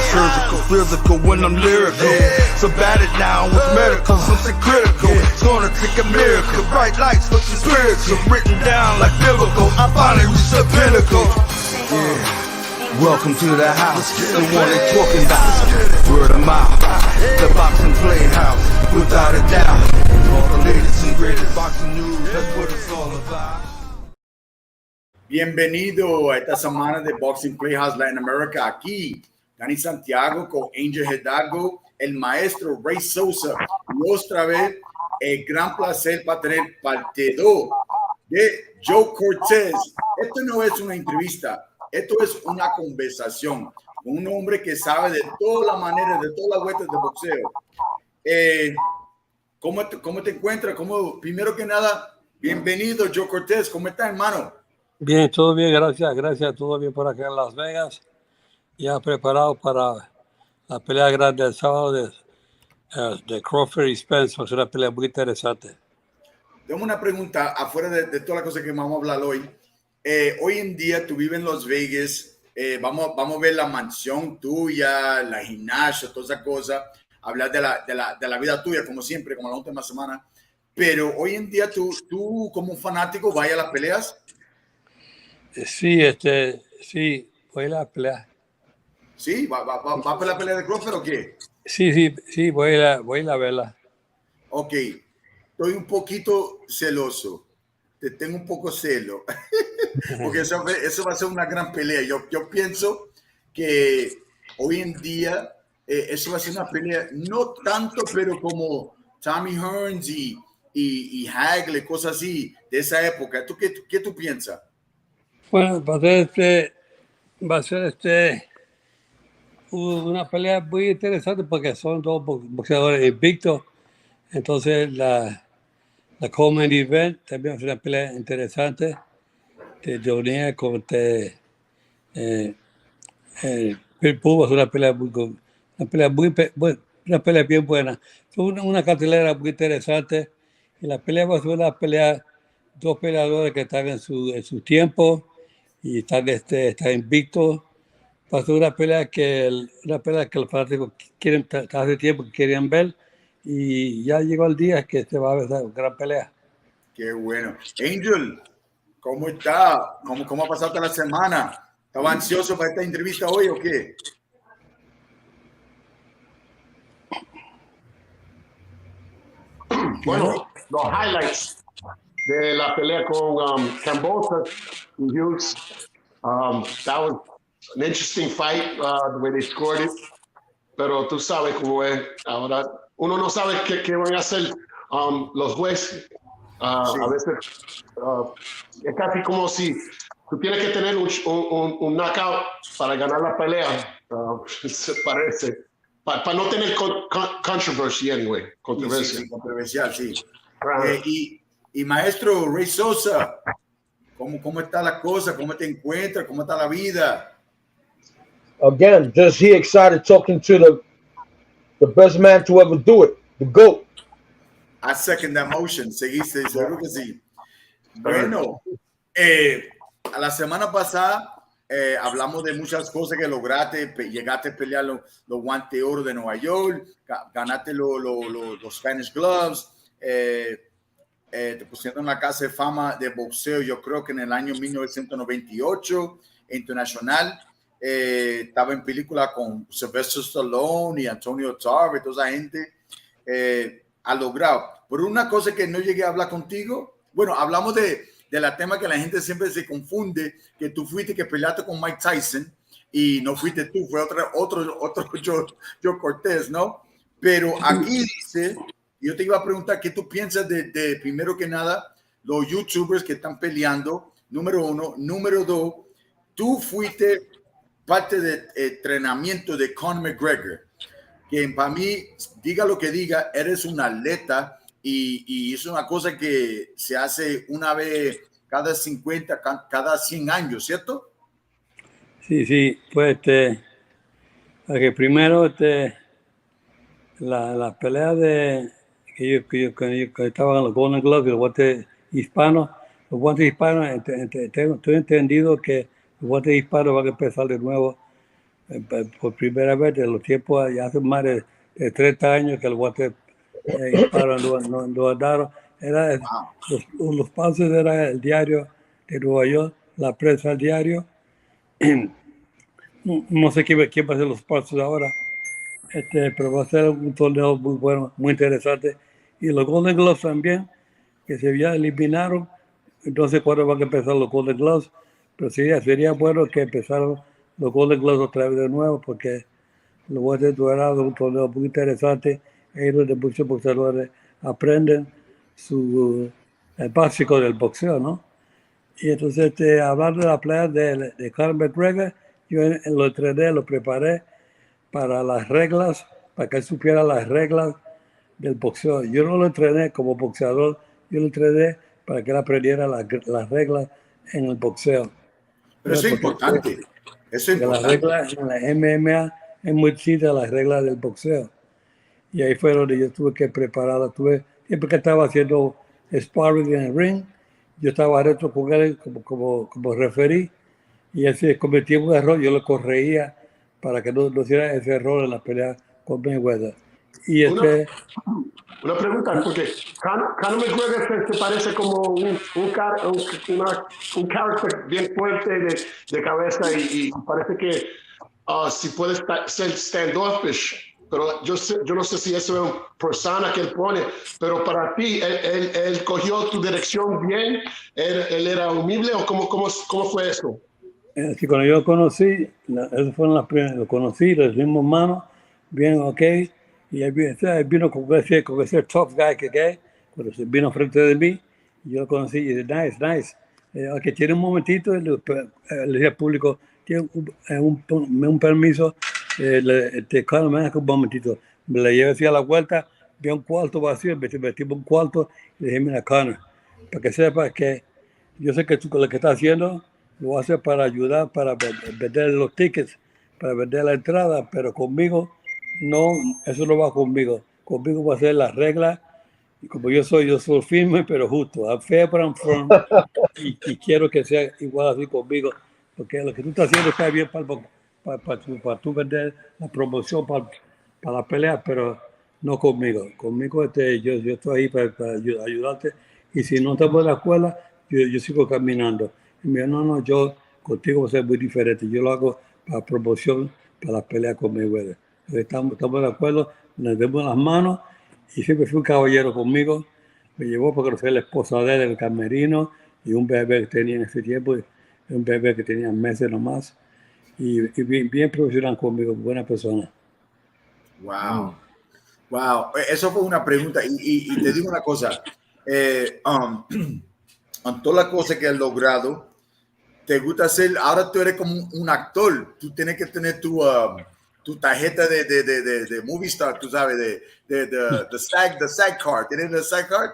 surgical, physical when I'm lyrical. So bat it now with medical, something critical. It's gonna take a miracle. Bright lights for some spiritual, written down like biblical. I finally reached the pinnacle. Welcome to the house, the one they talking about. Word of mouth, the boxing playhouse, without a doubt. All the latest and greatest boxing news, that's what it's all about. Bienvenido a esta semana de Boxing Playhouse Latin America. Aquí, Dani Santiago con Angel HIDALGO, el maestro Ray Sosa. Y otra vez, el gran placer para tener parte 2 de Joe Cortez. Esto no es una entrevista. Esto es una conversación con un hombre que sabe de todas las maneras, de todas las vueltas de boxeo. ¿Cómo te encuentras? Primero que nada, bienvenido, Joe Cortez. ¿Cómo estás, hermano? Bien, todo bien, gracias. Todo bien por acá en Las Vegas. Ya preparado para la pelea grande del sábado de Crawford y Spence. Es una pelea muy interesante. Tengo una pregunta afuera de todas las cosas que vamos a hablar hoy. Hoy en día tú vives en Las Vegas, vamos a ver la mansión tuya, la gimnasia, todas esas cosas, hablar de la vida tuya como siempre, como la última semana, pero hoy en día tú como un fanático vas a las peleas. Sí, sí, voy a la pelea. ¿Sí? ¿Va a la pelea de Crawford o qué? Sí, voy a verla. Ok, estoy un poquito celoso. Te tengo un poco celo, porque eso va a ser una gran pelea. Yo pienso que hoy en día eso va a ser una pelea, no tanto, pero como Tommy Hearns y Hagle, cosas así, de esa época. ¿Qué tú piensas? Bueno, va a ser una pelea muy interesante porque son dos boxeadores invictos. Entonces, la co-main event también es una pelea interesante de DONAIR contra Pitbull. Es una pelea bien buena. Es una cartelera muy interesante y la pelea va a ser una pelea, dos peleadores que están en su tiempo y están invictos. Va a ser una pelea que los fanáticos quieren, hace tiempo que querían ver. Y ya llegó el día que se va a ver esa gran pelea. Qué bueno. Angel, ¿cómo está? ¿Cómo ha pasado la semana? ¿Estaba ansioso para esta entrevista hoy o qué? Bueno, los highlights de la pelea con Cambosa y Hughes. That was an interesting fight, the way they scored it. Pero tú sabes cómo es. Ahora, uno no sabe qué van a hacer los jueces. Sí. A veces es casi como si tú tienes que tener un knockout para ganar la pelea. Se parece. Para no tener controversia, anyway. Controversia. Sí, controversial, sí. Y maestro Ray Sosa, ¿cómo está la cosa? ¿Cómo te encuentras? ¿Cómo está la vida? Again, just here excited talking to the best man to ever do it, the GOAT. I second that motion. Seguiste, seguro que sí. Bueno, a la semana pasada hablamos de muchas cosas que lograste. Llegaste a pelear los guantes de oro de Nueva York, ganaste los Spanish Gloves, te pusieron en la Casa de Fama de boxeo, yo creo que en el año 1998, internacional. Estaba en película con Sylvester Stallone y Antonio Tarver y toda esa gente. Ha logrado. Pero una cosa que no llegué a hablar contigo, bueno, hablamos de la tema que la gente siempre se confunde, que tú fuiste que peleaste con Mike Tyson y no fuiste tú, fue otro Joe Cortez, ¿no? Pero aquí dice, yo te iba a preguntar qué tú piensas de primero que nada, los YouTubers que están peleando, número uno. Número dos, tú fuiste parte del entrenamiento de Conor McGregor, que para mí, diga lo que diga, eres un atleta y es una cosa que se hace una vez cada 50, cada 100 años, ¿cierto? Sí, pues porque primero la pelea que yo estaba en los Golden Gloves, los guantes hispanos, estoy entendido que los guantes hispanos van a empezar de nuevo por primera vez en los tiempos, ya hace más de 30 años que el guante hispano lo andaron. Era Wow. los pasos era el diario de Nueva York, la prensa del diario. No sé quién va a hacer los pasos ahora, pero va a ser un torneo muy bueno, muy interesante. Y los Golden Gloves también, que se ya eliminaron. Entonces, ¿cuándo van a empezar los Golden Gloves? Pero sería bueno que empezaran los Golden Gloves otra vez de nuevo, porque los guantes dorados es un torneo muy interesante. Ahí donde muchos boxeadores aprenden el básico del boxeo, ¿no? Y entonces, hablando de la pelea de Conor McGregor, yo lo entrené, lo preparé para las reglas, para que él supiera las reglas del boxeo. Yo no lo entrené como boxeador, yo lo entrené para que él aprendiera las reglas en el boxeo. Pero eso es Porque importante. Eso es las importante. reglas en la MMA es muy distinta a las reglas del boxeo. Y ahí fue donde yo tuve que prepararla. Siempre que estaba haciendo sparring en el ring, yo estaba adentro con él como referí. Y él si cometía un error, yo lo corregía para que no hiciera ese error en la pelea con Mayweather. Y Una pregunta, porque Conor McGregor se parece como un carácter bien fuerte de cabeza y parece que si puede ser standoffish, pero yo no sé si eso es una persona que él pone, pero para ti, él cogió tu dirección bien, él era humilde o cómo fue eso? Así cuando yo lo conocí, eso fueron las primeras, lo conocí, le dimos mano, bien, ok, y él vino con ese tough guy que cuando se vino frente de mí, yo lo conocí y dije, nice. Ok, tiene un momentito, le dije al público, tiene un permiso, Conor, me deja un momentito, me le llevé así a la vuelta, vi un cuarto vacío, metimos un cuarto, y le dije, mira, Conor, para que sepas que yo sé que tú con lo que estás haciendo lo haces para ayudar, para vender los tickets, para vender la entrada, pero conmigo no, eso no va conmigo. Conmigo va a ser las reglas. Y como yo soy firme, pero justo. I'm fair, but I'm firm. Y quiero que sea igual así conmigo, porque lo que tú estás haciendo está bien para tú vender la promoción, para la pelea, pero no conmigo. Conmigo yo estoy ahí para ayudarte. Y si no estamos en la escuela, yo sigo caminando. Y me dijo, no, yo contigo va a ser muy diferente. Yo lo hago para promoción, para la pelea con Mayweather. Estamos de acuerdo, nos demos las manos y siempre fue un caballero conmigo. Me llevó porque fue la esposa de él, el camerino, y un bebé que tenía en ese tiempo, un bebé que tenía meses nomás. Y bien profesional conmigo, buena persona. Wow. Wow. Eso fue una pregunta. Y te digo una cosa. Con todas las cosas que has logrado, te gusta hacer, ahora tú eres como un actor. Tú tienes que tener tu tarjeta de movie star, tú sabes, the SAG card. ¿Tienes el SAG card?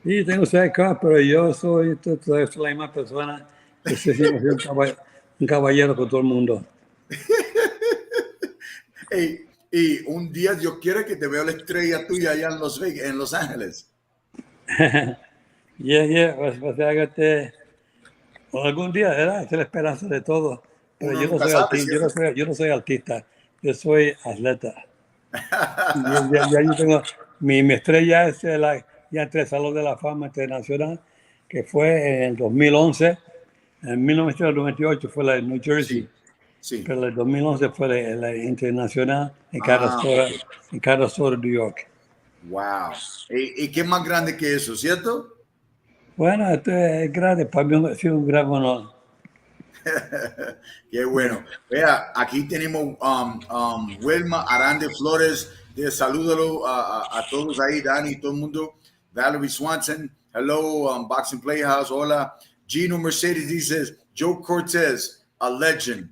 Sí, tengo sidecar, pero yo soy la misma persona que siempre soy un caballero con todo el mundo. Hey, y un día yo quiero que te vea la estrella tuya allá en Las Vegas, en Los Ángeles. Algún día, ¿verdad? Esa es la esperanza de todo. Pero Uno yo no nunca soy sabe, artista, ¿cierto? yo no soy artista, yo soy atleta. Ya yo tengo, mi estrella es ya entre el Salón de la Fama Internacional, que fue en el 2011. En 1998 fue la de New Jersey, Sí. pero en el 2011 fue la internacional en Okay. Sarasota, New York. Wow. ¿Y qué más grande que eso, cierto? Bueno, esto es grande, para mí ha sido un gran honor. Qué bueno. Vea, aquí tenemos Wilma Arande Flores. Salúdalo a todos ahí, Dani, todo el mundo. Valerie Swanson, hello, Boxing Playhouse, hola. Gino Mercedes dices, Joe Cortez, a legend.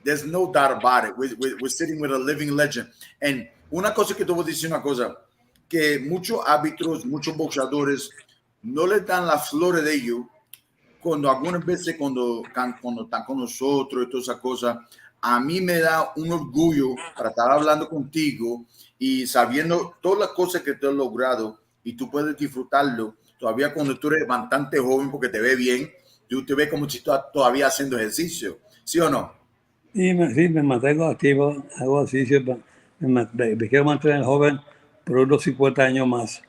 There's no doubt about it. We're sitting with a living legend. And una cosa que te voy a decir una cosa, que muchos árbitros, muchos boxeadores no le dan las flores de ellos cuando algunas veces cuando están con nosotros y todas esas cosas. A mí me da un orgullo para estar hablando contigo y sabiendo todas las cosas que te has logrado y tú puedes disfrutarlo todavía cuando tú eres bastante joven porque te ve bien, tú te ves como si estás todavía haciendo ejercicio, ¿sí o no? Sí, me mantengo activo, hago ejercicio, me quiero mantener joven por unos 50 años más.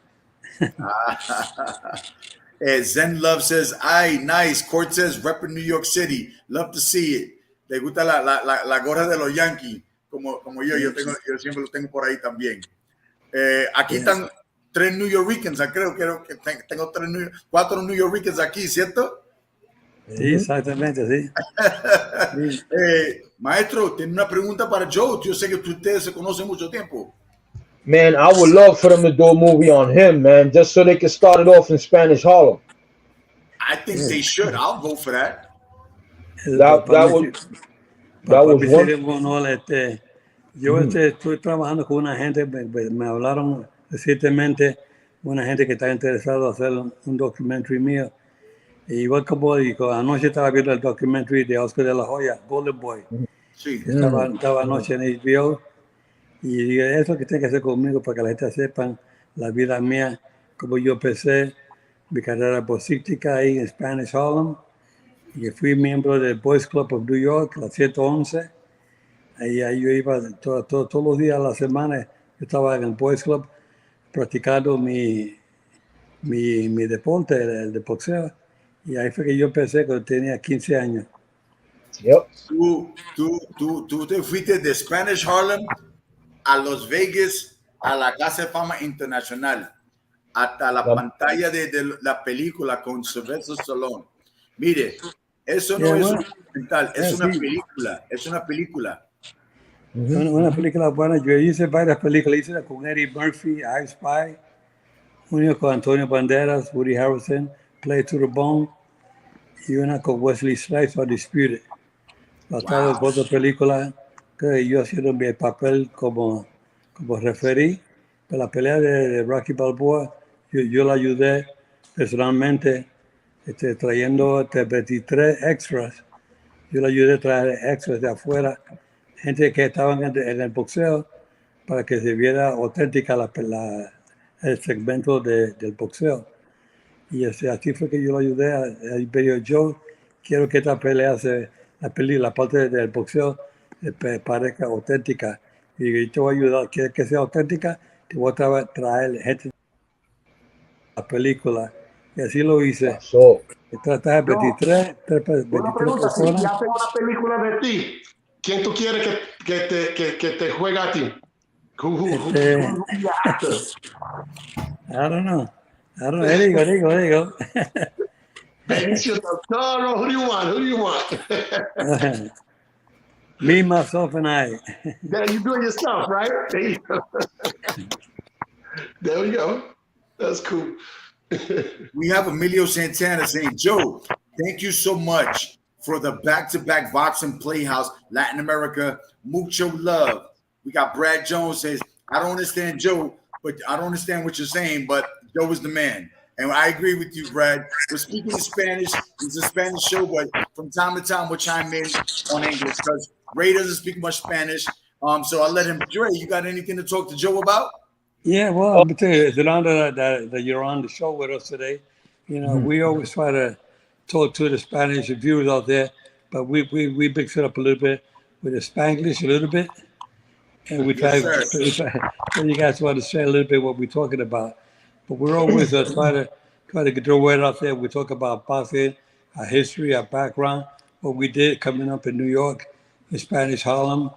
Zen Love says, ay, nice. Cortez repping New York City. Love to see it. Le gusta la gorra de los Yankees, como yo siempre lo tengo por ahí también. Aquí están 3 New Yorkers, creo que tengo 4 New Yorkers aquí, ¿cierto? Sí, exactamente, sí. Maestro, tiene una pregunta para Joe. Yo sé que ustedes se conocen mucho tiempo. Man, I would love for them to do a movie on him, man, just so they can start it off in Spanish Harlem. I think they should. I'll vote for that. That was one. Yo estoy trabajando con una gente, me hablaron recientemente, una gente que está interesado en hacer un documentary mío. Y igual como digo, anoche estaba viendo el documentary de Oscar de la Hoya, Golden Boy. Sí. Estaba anoche en HBO. Y digo, eso es lo que tiene que hacer conmigo para que la gente sepa la vida mía, como yo empecé mi carrera boxística ahí en Spanish Harlem. Y fui miembro del Boys Club of New York, la 111. Ahí yo iba todos los días a la semana. Yo estaba en el Boys Club practicando mi deporte, el de boxeo. Y ahí fue que yo empecé cuando tenía 15 años. Yep. Tú te fuiste de Spanish Harlem a Las Vegas, a la Casa de Fama Internacional, hasta la pantalla de la película con Sylvester Stallone. Mire, eso no es un documental, es una película, es una película. Una película buena. Yo hice varias películas. Hice con Eddie Murphy, I Spy, una con Antonio Banderas, Woody Harrelson, Play to the Bone, y una con Wesley Snipes, UNDISPUTED. Basado en otra película que yo haciendo mi papel como referí. Para la pelea de Rocky Balboa, yo la ayudé personalmente, trayendo 23 extras. Yo le ayudé a traer extras de afuera, gente que estaban en el boxeo, para que se viera auténtica el segmento del boxeo. Y así fue que yo lo ayudé a Imperio Joe. Quiero que esta pelea, la parte del boxeo, parezca auténtica. Y yo te voy a ayudar, ¿quieres que sea auténtica? Te voy a traer gente de la película. Y así lo hice. Traje 23 Una pregunta, si personas. hacen una película de ti, ¿quién tú quieres que te juegue a ti? Who's the actor? I don't know. There you go. Benicio del Toro, who do you want? Me, myself, and I. Then you do it yourself, right? There you go. There we go. That's cool. We have Emilio Santana saying, Joe, thank you so much for the back-to-back boxing Playhouse, Latin America, mucho love. We got Brad Jones says, I don't understand Joe, but I don't understand what you're saying, but Joe is the man. And I agree with you, Brad. We're speaking in Spanish. It's a Spanish show, but from time to time, we'll chime in on English because Ray doesn't speak much Spanish. So I'll let him. Dre, you got anything to talk to Joe about? Yeah, well, I'll tell you, it's an honor that you're on the show with us today. You know, we always try to talk to the Spanish viewers out there, but we mix it up a little bit with the Spanglish a little bit. And we try so you guys want to say a little bit what we're talking about. But we're always try to get the word out there. We talk about boxing, our history, our background, what we did coming up in New York, in Spanish Harlem.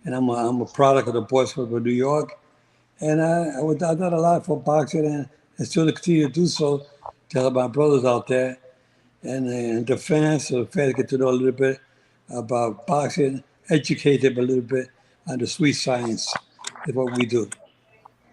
And I'm a product of the Boys Club of New York. And I've done a lot for boxing and still continue to do so to help my brothers out there and the fans, so the fans get to know a little bit about boxing, educate them a little bit on the sweet science is what we do.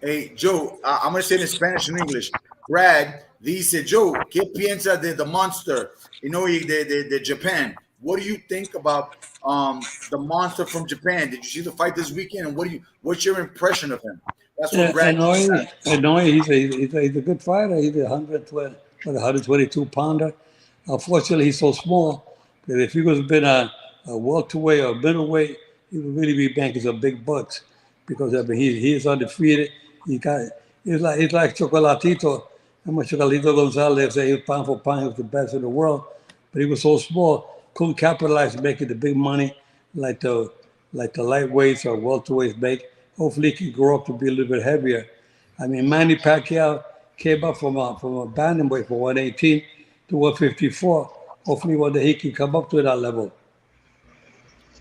Hey, Joe, I'm going to say it in Spanish and English. Brad dice, Joe, ¿qué piensa de The Monster? You know, the Japan. What do you think about the Monster from Japan? Did you see the fight this weekend? And what's your impression of him? That's what Brad said. He's a good fighter. He's a 122 pounder. Unfortunately, he's so small that if he was been a welterweight or middleweight, he would really be making some big bucks because I mean he is undefeated. He's like Chocolatito. How much Chocolatito Gonzalez say he was pound for pound, he was the best in the world, but he was so small, couldn't capitalize on making the big money like the lightweights or welterweights make. Hopefully, he can grow up to be a little bit heavier. I mean, Manny Pacquiao came up from a bantamweight from 118 to 154. Hopefully, one day he can come up to that level.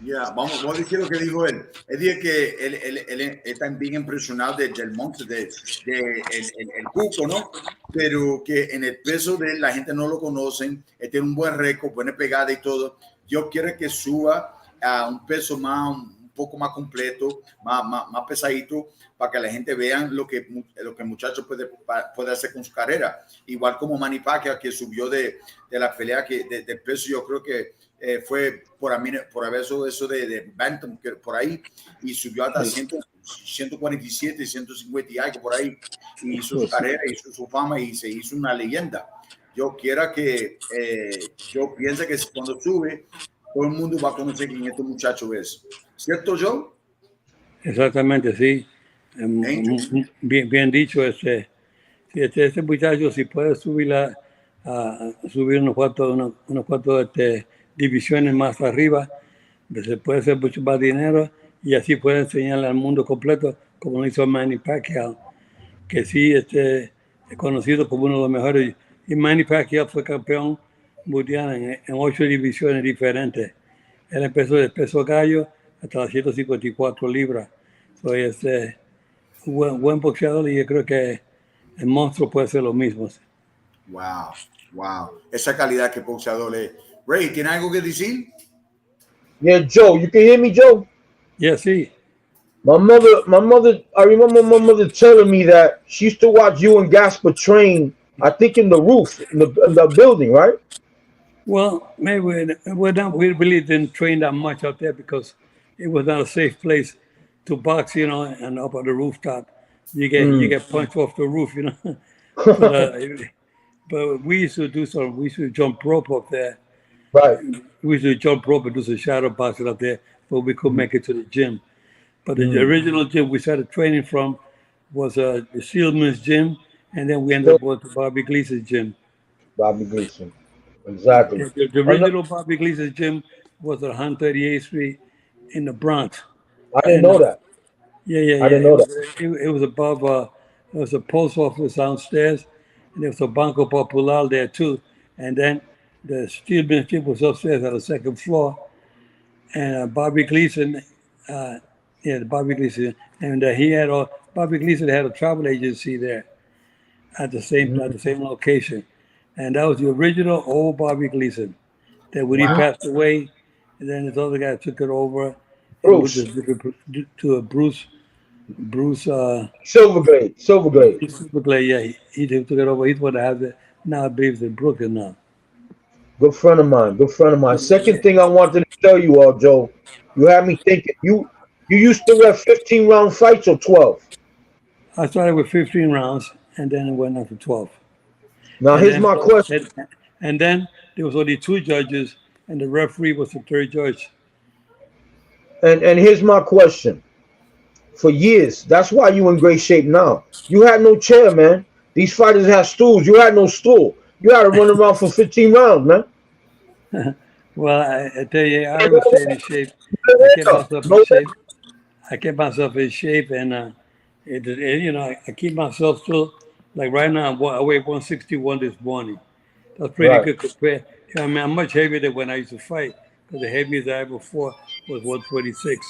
Yeah, vamos a decir lo que dijo él. Él dice que él está bien impresionado del monstruo, el cuco, ¿no? Pero que en el peso de él la gente no lo conocen, él tiene un buen récord, buena pegada y todo. Yo quiero que suba a un peso un poco más completo, más pesadito, para que la gente vea lo que el muchacho puede hacer con su carrera. Igual como Manny Pacquiao, que subió de la pelea del peso, yo creo que fue por haber eso de Bantam, por ahí, y subió hasta 147, 150 y algo por ahí, y hizo su carrera, hizo su fama y se hizo una leyenda. Yo quiero que, yo pienso que cuando sube, todo el mundo va a conocer quién este muchacho es. ¿Cierto, Joe? Exactamente, sí. Bien dicho. Este muchacho, si puede subir subir unos cuantos divisiones más arriba, se puede hacer mucho más dinero y así puede enseñarle al mundo completo, como lo hizo Manny Pacquiao, que sí es conocido como uno de los mejores. Y Manny Pacquiao fue campeón mundial en 8 divisiones diferentes. Él empezó de peso gallo hasta las 154 libras. Soy un buen boxeador y yo creo que el monstruo puede ser lo mismo. Wow. Esa calidad que boxeador es. Ray, ¿tiene algo que decir? Yeah, Joe, you can hear me, Joe? Yeah, sí. My mother, I remember my mother telling me that she used to watch you and Gasper train, I think in the roof, in the building, right? Well, maybe we really didn't train that much out there because it was not a safe place to box, and up on the rooftop. You get punched off the roof, But we used to we used to jump rope up there. Right. We used to jump rope and do some shadow boxing up there, but we couldn't make it to the gym. But the original gym we started training from was the Sealman's gym, and then we ended up going to Bobby Gleason's gym. Bobby Gleason. Exactly. The original Bobby Gleason's gym was at 138th Street in the Bronx. I didn't know that. Yeah. I didn't know that. It was above, there was a post office downstairs, and there was a Banco Popular there too. And then the Steelman's gym was upstairs on the second floor. And Bobby Gleason, Bobby Gleason, and Bobby Gleason had a travel agency there at the same location. And that was the original old Bobby Gleason. That when he passed away, and then this other guy took it over. Bruce. To Bruce. Silverglade. Silverglade, yeah. He took it over. He's the one that has it. Now I believe it's in Brooklyn now. Good friend of mine. Second thing I wanted to tell you all, Joe, you had me thinking. You used to ref 15-round fights or 12? I started with 15 rounds, and then it went up to 12. Now, here's my question. And then there was only 2 judges, and the referee was the 3rd judge. And here's my question. For years, that's why you in great shape now. You had no chair, man. These fighters had stools. You had no stool. You had to run around for 15 rounds, man. Well, I tell you, I was staying in shape. I kept myself in shape, and I keep myself still. Like right now, I weigh 161 this morning. That's pretty good compared. I mean, I'm much heavier than when I used to fight, because the heaviest I ever fought was 126.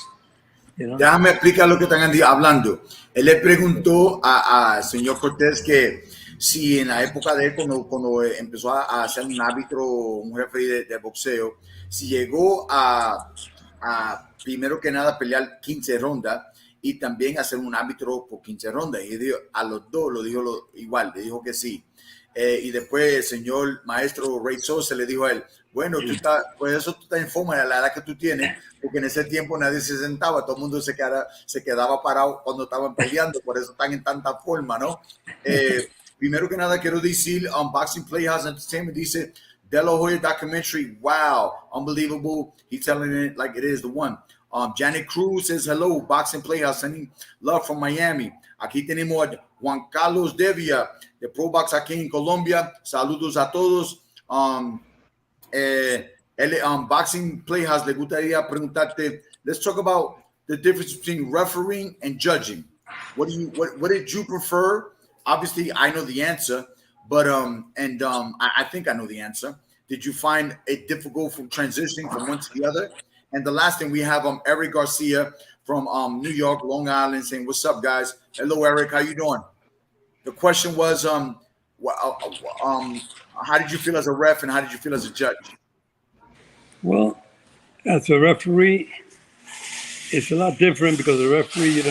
Déjame explicar lo que están hablando. Él le preguntó al señor Cortez que si en la época de él, cuando empezó a ser un árbitro, un referee de boxeo, si llegó a primero que nada pelear 15 rondas y también hacer un árbitro por 15 rondas. Y dijo, a los dos lo dijo igual, le dijo que sí. Y después el señor maestro Ray Sosa le dijo a él, bueno, por eso tú estás en forma de la edad que tú tienes, porque en ese tiempo nadie se sentaba, todo el mundo se quedaba parado cuando estaban peleando, por eso están en tanta forma, ¿no? Primero que nada quiero decir, Boxing Playhouse Entertainment dice, De La Hoya documentary, wow, unbelievable. He's telling it like it is the one. Janet Cruz says, hello, Boxing Playhouse, sending love from Miami. Aquí tenemos a Juan Carlos Devia, de Pro Box aquí en Colombia. Saludos a todos. Boxing Playhouse le gustaría preguntarte, let's talk about the difference between refereeing and judging. What did you prefer? Obviously, I know the answer, but I think I know the answer. Did you find it difficult from transitioning from one to the other? And the last thing, we have Eric Garcia from New York, Long Island, saying, "What's up, guys? Hello, Eric. How you doing?" The question was, how did you feel as a ref, and how did you feel as a judge? Well, as a referee, it's a lot different because the referee,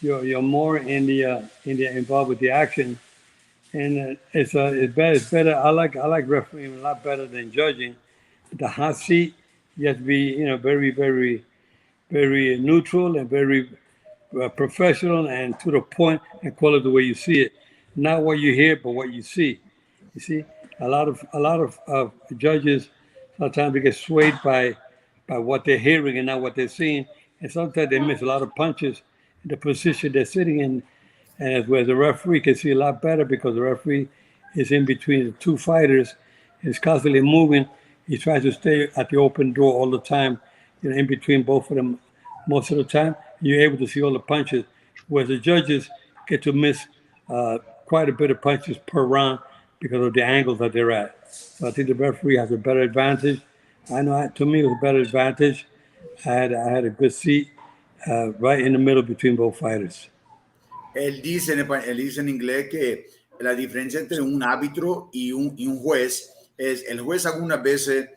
you're more in the involved with the action, and it's better. I like refereeing a lot better than judging. The hot seat, you have to be very, very, very neutral and very professional and to the point, and call it the way you see it, not what you hear but what you see. You see, a lot of judges sometimes they get swayed by what they're hearing and not what they're seeing, and sometimes they miss a lot of punches in the position they're sitting in. And as well, the referee can see a lot better because the referee is in between the two fighters, is constantly moving. He tries to stay at the open door all the time, in between both of them most of the time. You're able to see all the punches, whereas the judges get to miss quite a bit of punches per round because of the angles that they're at. So I think the referee has a better advantage. I know, to me, it was a better advantage. I had a good seat right in the middle between both fighters. Él dice en inglés que la diferencia entre un árbitro y un juez es el juez algunas veces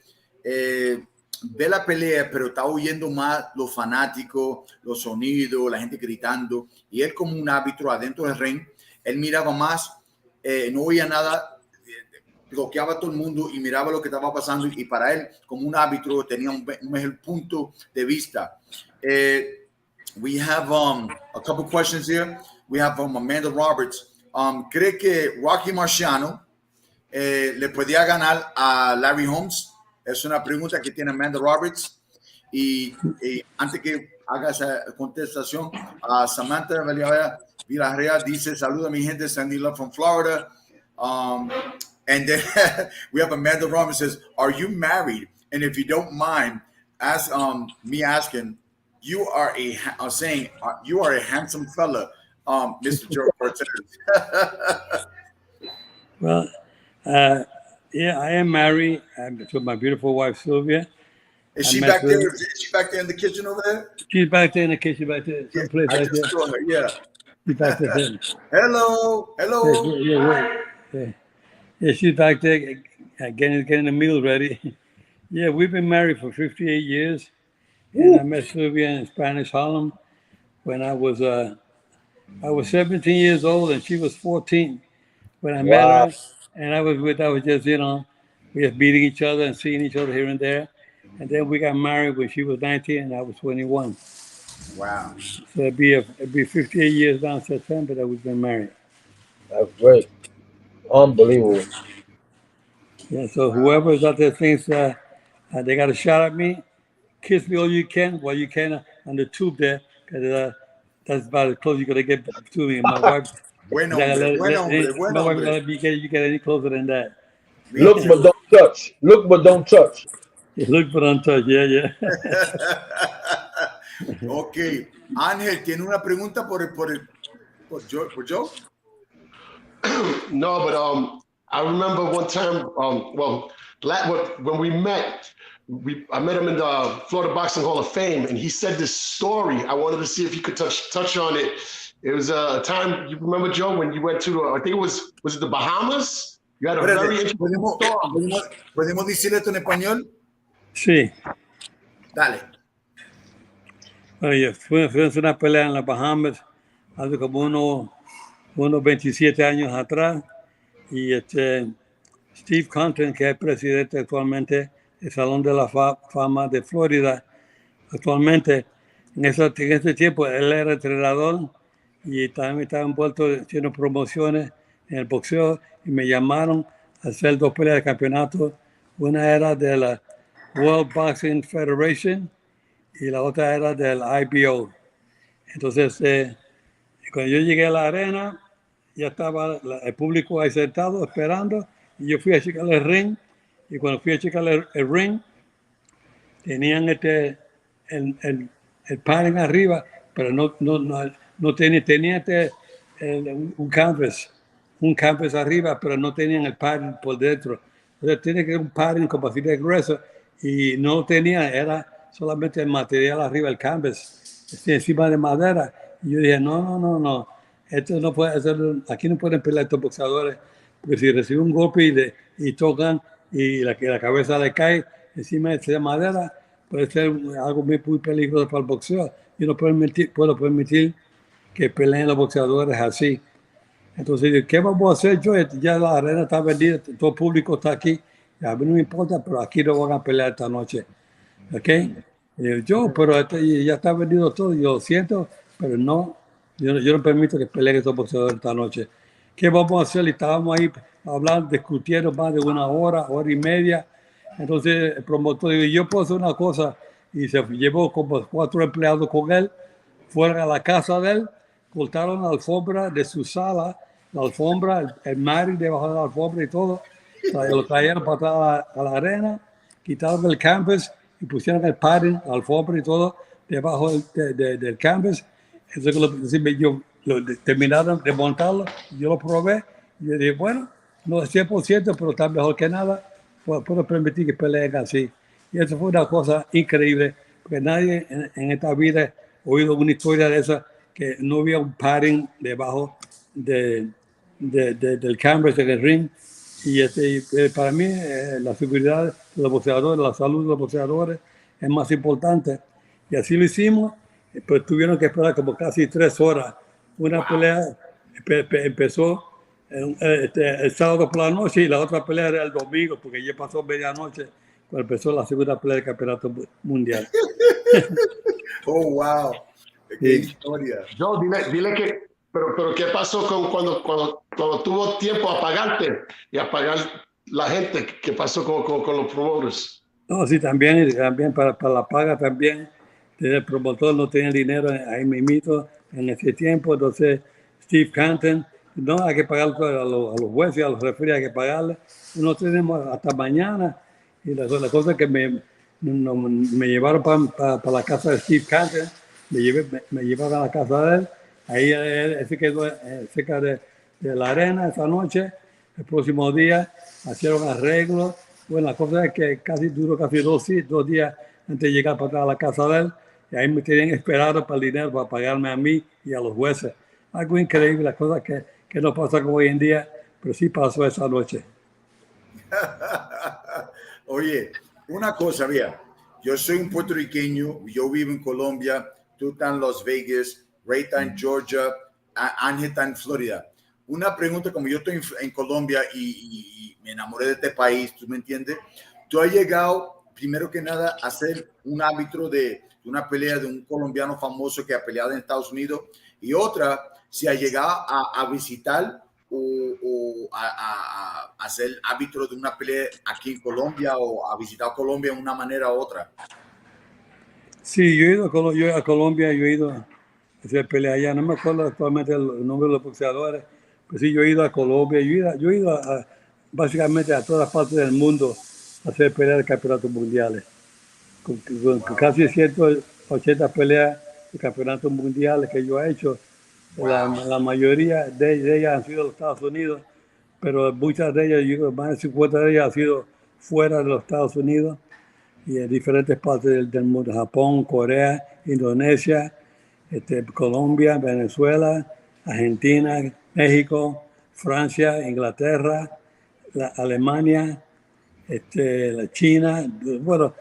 ve la pelea, pero está oyendo más los fanáticos, los sonidos, la gente gritando, y él como un árbitro adentro del ring, él miraba más, no oía nada, bloqueaba a todo el mundo y miraba lo que estaba pasando, y para él como un árbitro tenía un mejor punto de vista. We have a couple questions here. We have Amanda Roberts. ¿Cree que Rocky Marciano le podía ganar a Larry Holmes? Es una pregunta que tiene Amanda Roberts. Y antes que haga esa contestación, Samantha Villarreal dice, saluda a mi gente, Sandy Love from Florida. And then we have Amanda Roberts says, are you married? And if you don't mind, ask me asking, you are a handsome fella, Mr. Joe Cortez. Well, yeah, I am married. I'm to my beautiful wife, Sylvia. Is she back there? Is she back there in the kitchen over there? She's back there in the kitchen, back there. Yeah, Someplace I back just there. saw her, yeah. She's back there. Hello. Yeah, she's back there getting the meal ready. Yeah, we've been married for 58 years. And I met Sylvia in Spanish Harlem when I was 17 years old and she was 14 when I met her. And I was just, we were beating each other and seeing each other here and there. And then we got married when she was 19 and I was 21. Wow. So it'd be 58 years now in September that we've been married. That's great. Unbelievable. Yeah, so whoever's out there thinks they got a shot at me, kiss me all you can while you can on the tube there, because that's about as close you're gonna get to me. My wife, Buen hombre. my wife let me get you get any closer than that. Look but don't touch. Look but don't touch. Look but don't touch. Yeah. Okay, Ángel tiene una pregunta por Joe. No, but I remember one time. When we met. I met him in the Florida Boxing Hall of Fame, and he said this story. I wanted to see if you could touch on it. It was a time, you remember, Joe, when you went to, I think it was it the Bahamas? You had a very interesting story. ¿Podemos decir esto en español? Sí. Dale. Bueno, fuimos a una pelea en las Bahamas hace como unos 27 años atrás, y Steve Compton, que es presidente actualmente el Salón de la Fama de Florida, actualmente, en ese tiempo, él era entrenador y también estaba envuelto haciendo promociones en el boxeo, y me llamaron a hacer 2 peleas de campeonato. Una era de la World Boxing Federation y la otra era del IBO. Entonces, cuando yo llegué a la arena, ya estaba el público ahí sentado esperando, y yo fui a checar el ring. Y cuando fui a checar el ring, tenían el padding arriba, pero no tenía un canvas arriba, pero no tenían el padding por dentro. Entonces tiene que ser un padding como así de grueso y no tenía, era solamente el material arriba, el canvas, encima de madera. Y yo dije, no, esto no puede ser, aquí no pueden pelear estos boxeadores, porque si reciben un golpe y tocan y la cabeza le cae encima de esa madera, puede ser algo muy peligroso para el boxeo. Yo no puedo permitir que peleen los boxeadores así. Entonces, ¿qué vamos a hacer? Ya la arena está vendida, todo el público está aquí. A mí no me importa, pero aquí no van a pelear esta noche. ¿Ok? Pero ya está vendido todo. Yo lo siento, pero no. Yo no permito que peleen estos boxeadores esta noche. ¿Qué vamos a hacer? Y estábamos ahí hablando, discutiendo más de una hora y media. Entonces, el promotor dijo, yo puedo hacer una cosa. Y se llevó como 4 empleados con él. Fueron a la casa de él, cortaron la alfombra de su sala, la alfombra, el mar debajo de la alfombra y todo. Lo trajeron para atrás a la arena, quitaron el canvas y pusieron el padding, la alfombra y todo debajo del canvas. Eso terminaron de montarlo, yo lo probé y yo dije, bueno, no es 100%, pero está mejor que nada. Puedo permitir que peleen así. Y eso fue una cosa increíble, porque nadie en esta vida ha oído una historia de esa, que no había un padding debajo del canvas en el ring. Y para mí la seguridad de los boxeadores, la salud de los boxeadores es más importante. Y así lo hicimos, pues tuvieron que esperar como casi 3 horas. Una pelea empezó el sábado por la noche y la otra pelea era el domingo, porque ya pasó medianoche cuando empezó la segunda pelea del campeonato mundial. Oh, wow. Qué historia. Joe, dile que, pero ¿qué pasó cuando tuvo tiempo a pagarte y a pagar la gente? ¿Qué pasó con los promoters? No, sí, también para la paga también. El promotor no tenía dinero ahí mismito en ese tiempo, entonces Steve Canton, no hay que pagar a los jueces, a los referees hay que pagarle. No tenemos hasta mañana. Y la cosa que me llevaron para la casa de Steve Canton, me llevaron a la casa de él. Ahí él se quedó cerca de la arena esa noche. El próximo día hicieron arreglos. Bueno, la cosa es que duró casi 2 días antes de llegar para atrás a la casa de él. Y ahí me tenían esperado para el dinero para pagarme a mí y a los jueces. Algo increíble, la cosa que no pasa como hoy en día, pero sí pasó esa noche. Oye, una cosa, mira, yo soy un puertorriqueño, yo vivo en Colombia, tú estás en Las Vegas, Ray está en Georgia, Ángel está en Florida. Una pregunta, como yo estoy en Colombia y me enamoré de este país, ¿tú me entiendes? Tú has llegado, primero que nada, a ser un árbitro de una pelea de un colombiano famoso que ha peleado en Estados Unidos, y otra, si has llegado a visitar o a ser árbitro de una pelea aquí en Colombia o a visitar Colombia de una manera u otra. Sí, yo he ido a Colombia, yo he ido a hacer pelea allá. No me acuerdo actualmente el nombre de los boxeadores, pero sí, yo he ido a Colombia. Yo he ido básicamente a todas partes del mundo a hacer peleas de campeonatos mundiales. Con casi 180 peleas de campeonatos mundiales que yo he hecho. Wow. La mayoría de ellas han sido en los Estados Unidos, pero muchas de ellas, más de 50 de ellas han sido fuera de los Estados Unidos y en diferentes partes del mundo: Japón, Corea, Indonesia, Colombia, Venezuela, Argentina, México, Francia, Inglaterra, Alemania, la China, bueno,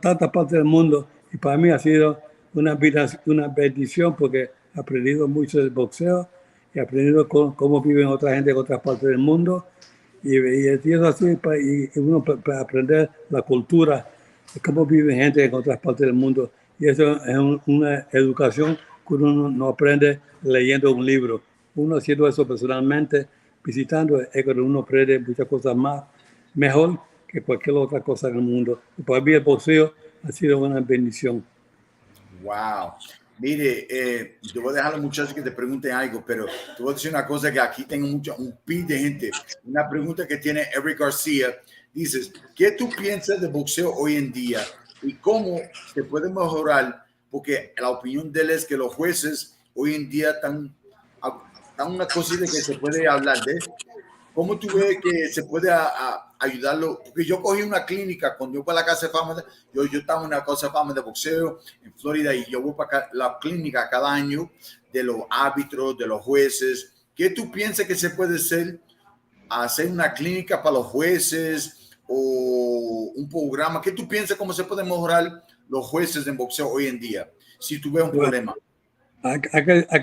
tantas partes del mundo. Y para mí ha sido una bendición, porque he aprendido mucho del boxeo, he aprendido cómo viven otra gente en otras partes del mundo, y es así, y uno para aprender la cultura, cómo viven gente en otras partes del mundo. Y eso es una educación que uno no aprende leyendo un libro. Uno haciendo eso personalmente, visitando, es cuando uno aprende muchas cosas más, mejor que cualquier otra cosa en el mundo. Y para mí el boxeo ha sido una bendición. Wow. Mire, yo voy a dejar a los muchachos que te pregunten algo, pero te voy a decir una cosa, que aquí tengo un pin de gente. Una pregunta que tiene Eric García. Dices, ¿qué tú piensas de boxeo hoy en día? y cómo se puede mejorar, porque la opinión de él es que los jueces hoy en día están una cosita que se puede hablar de. ¿Cómo tú ves que se puede ayudarlo? Porque yo cogí una clínica cuando yo fui a la Casa de Fama. Yo estaba en una Casa de Fama de boxeo en Florida y yo voy para la clínica cada año de los árbitros, de los jueces. ¿Qué tú piensas que se puede hacer una clínica para los jueces o un programa? ¿Qué tú piensas cómo se pueden mejorar los jueces en boxeo hoy en día? Si tú ves un problema. Hay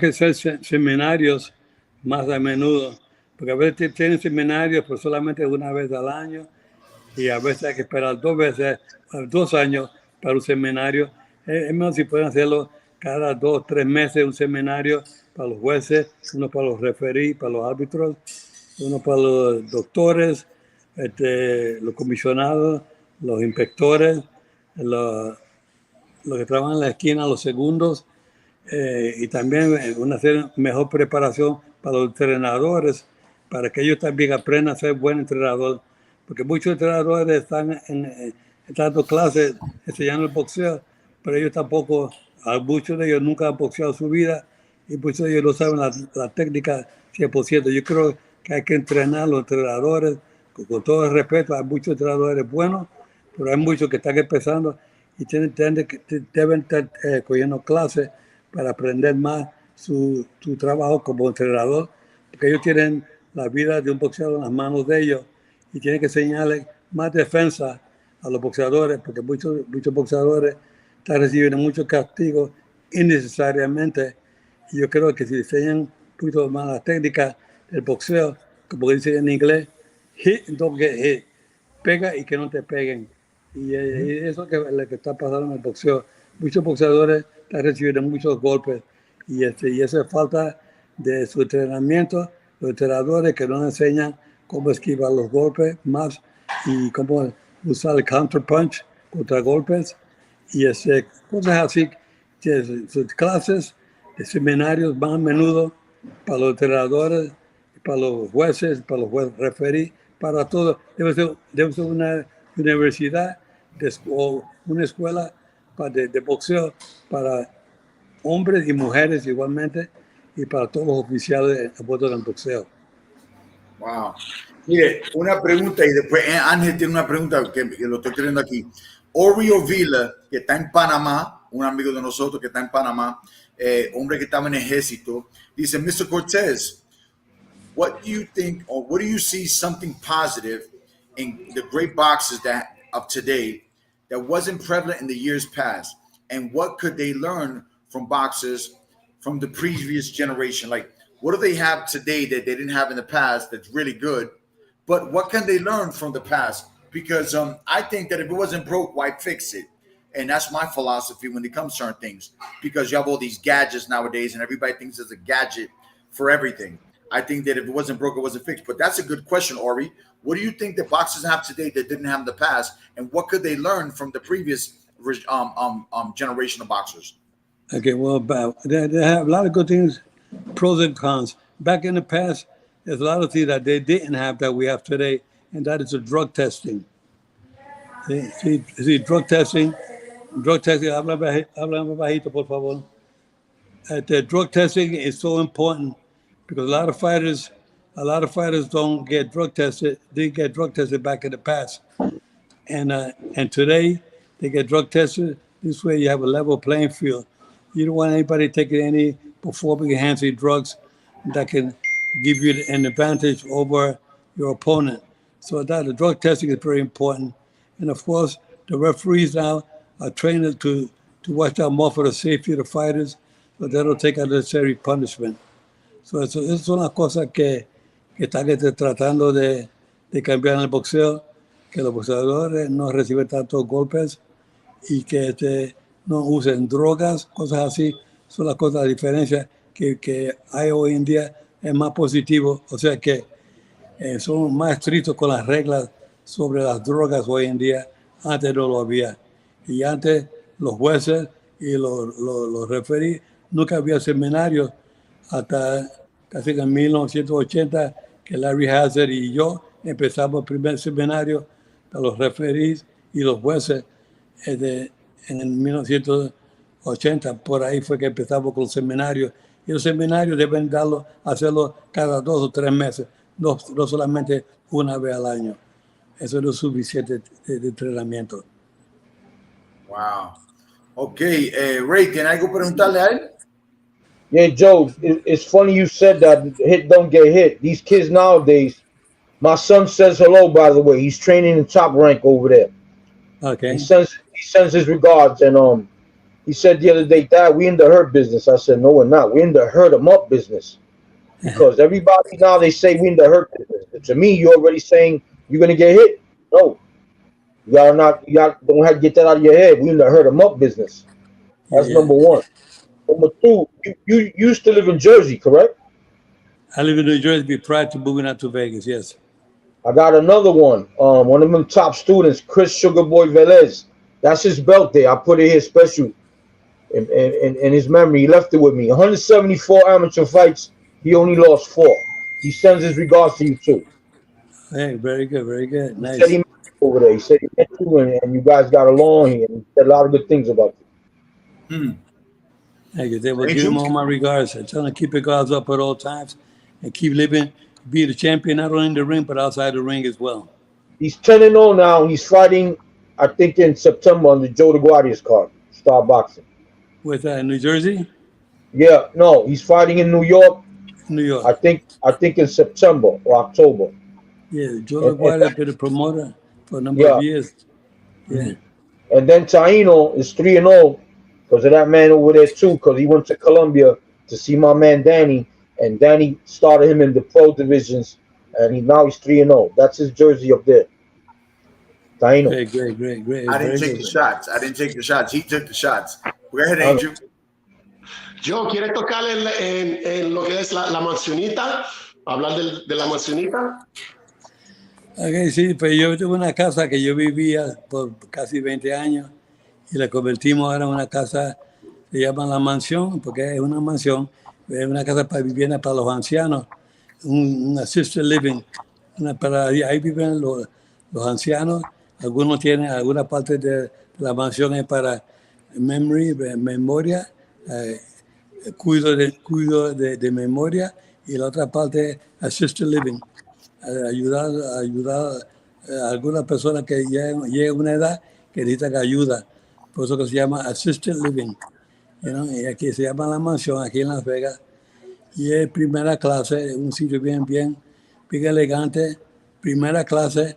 que hacer seminarios más a menudo, porque a veces tienen seminarios pero solamente una vez al año y a veces hay que esperar 2 años para un seminario. Es mejor si pueden hacerlo cada 2 o 3 meses, un seminario para los jueces, uno para los referees, para los árbitros, uno para los doctores, los comisionados, los inspectores, los que trabajan en la esquina, los segundos, y también una mejor preparación para los entrenadores, para que ellos también aprendan a ser buen entrenador, porque muchos entrenadores están dando clases enseñando el boxeo, pero ellos tampoco, muchos de ellos nunca han boxeado su vida y muchos de ellos no saben la técnica 100%. Yo creo que hay que entrenar a los entrenadores con todo el respeto. Hay muchos entrenadores buenos, pero hay muchos que están empezando y deben estar cogiendo clases para aprender más su trabajo como entrenador, porque ellos tienen la vida de un boxeador en las manos de ellos y tienen que enseñarles más defensa a los boxeadores, porque muchos boxeadores están recibiendo muchos castigos innecesariamente. Y yo creo que si enseñan un poquito más la técnica del boxeo, como dicen en inglés, hit and don't get hit, pega y que no te peguen. Y eso es lo que está pasando en el boxeo. Muchos boxeadores están recibiendo muchos golpes y esa falta de su entrenamiento, los entrenadores que no enseñan cómo esquivar los golpes más y cómo usar el counter punch contra golpes y cosas así, sus clases de seminarios más a menudo para los entrenadores, para los jueces, para los referees, para todo. Debe ser una universidad o una escuela de boxeo para hombres y mujeres igualmente y para todos los oficiales a bordo del boxeo. Wow. Mire, una pregunta y después Ángel tiene una pregunta que lo estoy teniendo aquí. Oreo Vila, que está en Panamá, un amigo de nosotros que está en Panamá, hombre que estaba en el ejército, dice, Mr. Cortez, what do you think, or what do you see something positive in the great boxers of today that wasn't prevalent in the years past? And what could they learn from boxers from the previous generation? Like, what do they have today that they didn't have in the past that's really good? But what can they learn from the past? Because I think that if it wasn't broke, why fix it? And that's my philosophy when it comes to certain things. Because you have all these gadgets nowadays and everybody thinks there's a gadget for everything. I think that if it wasn't broke, it wasn't fixed. But that's a good question, Ori. What do you think that boxers have today that didn't have in the past? And what could they learn from the previous generation of boxers? Okay, well, they have a lot of good things, pros and cons. Back in the past, there's a lot of things that they didn't have that we have today, and that is the drug testing. See, drug testing, habla bajito, por favor. The drug testing is so important because a lot of fighters don't get drug tested. They get drug tested back in the past, and today they get drug tested. This way, you have a level playing field. You don't want anybody taking any performance-enhancing drugs that can give you an advantage over your opponent. So the drug testing is very important. And of course, the referees now are trained to watch out more for the safety of the fighters, so they don't take unnecessary punishment. So esas son las cosas que están tratando de cambiar en el boxeo, que los boxeadores no reciben tantos golpes y que no usen drogas, cosas así. Son las cosas, la diferencia que hay hoy en día es más positivo. O sea que son más estrictos con las reglas sobre las drogas hoy en día. Antes no lo había. Y antes los jueces y los referees nunca había seminarios hasta casi en 1980 que Larry Hazard y yo empezamos el primer seminario para los referees y los jueces En el 1980, por ahí fue que empezamos con los seminarios. Y los seminarios deben hacerlo cada 2 o 3 meses, no solamente una vez al año. Eso no es suficiente de entrenamiento. Wow. Ok, Ray, ¿tiene algo que preguntarle a él? Yeah, Joe, it's funny you said that hit don't get hit. These kids nowadays, my son says hello, by the way. He's training in top rank over there. Okay. He sends his regards, and he said the other day, Dad, we in the hurt business. I said, no, we're not. We're in the hurt 'em up business. Because everybody now, they say we in the hurt business. But to me, you're already saying you're going to get hit. No. Don't have to get that out of your head. We in the hurt 'em up business. That's number one. Number two, you used to live in Jersey, correct? I live in New Jersey prior to moving out to Vegas, yes. I got another one. One of them top students, Chris Sugarboy Velez. That's his belt there. I put it here special in his memory. He left it with me. 174 amateur fights. He only lost 4. He sends his regards to you too. Hey, very good, very good. Nice. He said he met you over there. He said he met you and you guys got along. And he said a lot of good things about you. Thank you. They will give him all my regards. I tell him to keep your guards up at all times and keep living, be the champion not only in the ring but outside the ring as well. He's 10-0 now. He's fighting, I think, in September on the Joe DeGuardia's card, Star Boxing. With New Jersey? Yeah, no, he's fighting in New York. New York. I think in September or October. Yeah, Joe DeGuardia has been a promoter for a number of years. Yeah. And then Taino is 3-0 because of that man over there too, because he went to Colombia to see my man Danny, and Danny started him in the pro divisions, and now he's 3-0. That's his jersey up there. Taino. Great. I didn't take the shots. He took the shots. Go ahead, Angel. Joe, ¿quiere tocar en lo que es la mansionita? ¿Hablar de la mansionita? Okay, sí, pues yo tuve una casa que yo vivía por casi 20 años y la convertimos ahora en una casa, se llama la mansión, porque es una mansión, es una casa para vivienda para los ancianos, un assisted living, ahí viven los ancianos, algunos tienen, alguna parte de la mansión es para memoria, cuido de memoria, y la otra parte es assisted living. Ayudar a algunas personas que llega a una edad que necesitan ayuda. Por eso que se llama Assisted Living. Y aquí se llama La Mansión, aquí en Las Vegas. Y es primera clase, un sitio bien elegante. Primera clase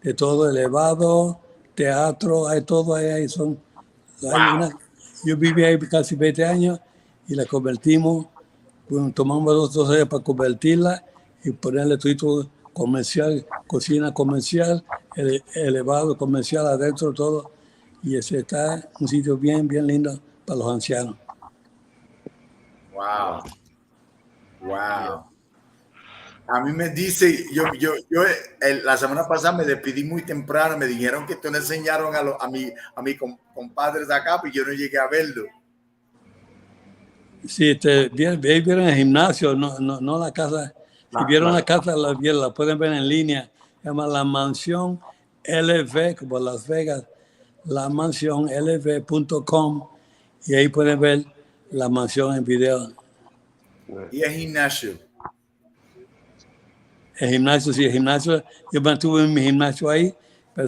de todo, elevado, teatro, hay todo ahí. Yo viví ahí casi 20 años y la convertimos. Bueno, tomamos 2 años para convertirla y ponerle todo comercial, cocina comercial, elevado comercial adentro, todo. Y ese está un sitio bien lindo para los ancianos. Wow. A mí me dice, yo la semana pasada me despedí muy temprano, me dijeron que esto le enseñaron a mis compadres de acá, pero yo no llegué a verlo. Sí, vieron el gimnasio, no la casa. Si vieron la casa, la pueden ver en línea. Se llama La Mansión LV, como Las Vegas, lamansionlv.com, y ahí pueden ver la mansión en video. Y el gimnasio. El gimnasio, sí, el gimnasio. Yo mantuve mi gimnasio ahí, pero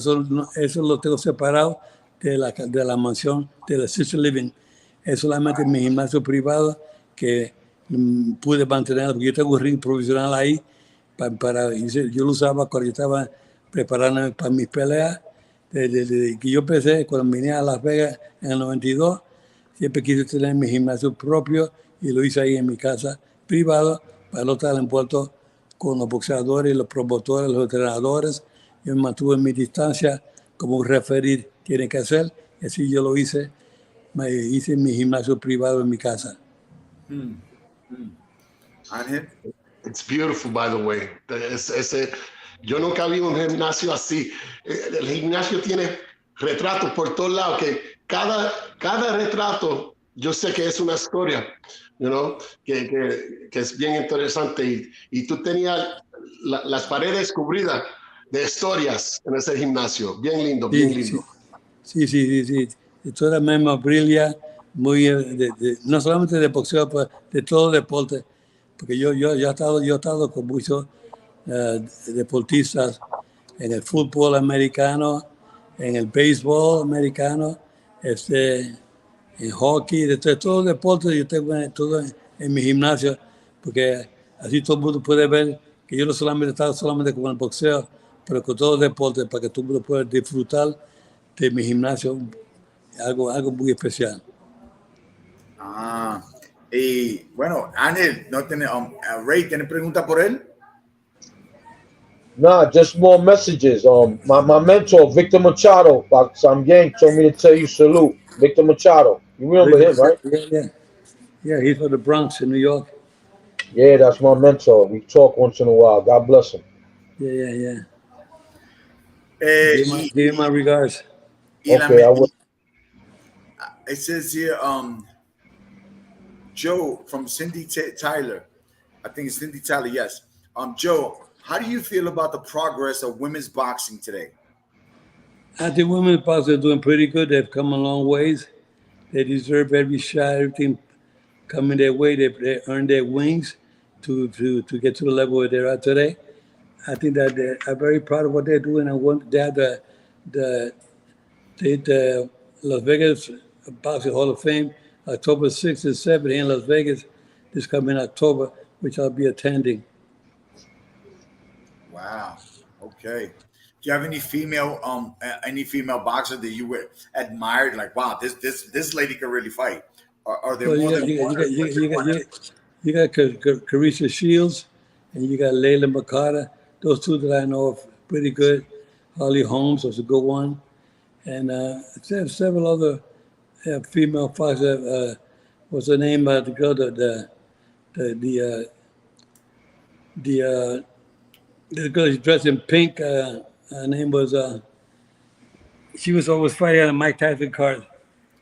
eso lo tengo separado de la mansión, del assisted living. Es solamente mi gimnasio privado que pude mantener, porque yo tengo un ring profesional ahí, yo lo usaba cuando yo estaba preparándome para mis peleas. Desde que yo empecé, cuando vine a Las Vegas en el 92, siempre quise tener mi gimnasio propio y lo hice ahí en mi casa privado para no estar envuelto con los boxeadores, los promotores, los entrenadores. Yo me mantuve en mi distancia como un referee tiene que hacer, y así yo lo hice. Me hice mi gimnasio privado en mi casa. It's beautiful, by the way. Yo nunca vi un gimnasio así. El gimnasio tiene retratos por todos lados, que cada retrato yo sé que es una historia, que es bien interesante. Y tú tenías las paredes cubridas de historias en ese gimnasio. Bien lindo, bien lindo. sí. De toda memorabilia, muy, no solamente de boxeo, pero de todo deporte. Porque yo he estado con muchos deportistas en el fútbol americano, en el béisbol americano, en hockey, de todos los deportes yo tengo todo en mi gimnasio, porque así todo el mundo puede ver que yo no solamente estaba solamente con el boxeo, pero con todos los deportes, para que todo el mundo pueda disfrutar de mi gimnasio, algo muy especial. Ah, y bueno, Anel, no tiene, Ray, ¿tiene pregunta por él? Nah, just more messages. My mentor, Victor Machado, Sam Yang, told me to tell you salute. Victor Machado. You remember him, right? Yeah, he's from the Bronx in New York. Yeah, that's my mentor. We talk once in a while. God bless him. Yeah. Give Give him my regards. Okay, I will. It says here, Joe from Cindy Tyler. I think it's Cindy Tyler, yes. Joe, how do you feel about the progress of women's boxing today? I think women's boxing are doing pretty good. They've come a long ways. They deserve every shot, everything coming their way. They earned their wings to get to the level where they're at today. I think that they are very proud of what they're doing. And they have the Las Vegas Boxing Hall of Fame, October 6th and 7th in Las Vegas this coming October, which I'll be attending. Wow. Okay. Do you have any female boxer that you were admired? Like, wow, this lady can really fight. Are there more than one? You got Carissa Shields and you got Layla Makata. Those two that I know are pretty good. Holly Holmes was a good one. And several other female fighters. What's her name? The girl, the girl dressed in pink. Her name was. She was always fighting on a Mike Tyson card.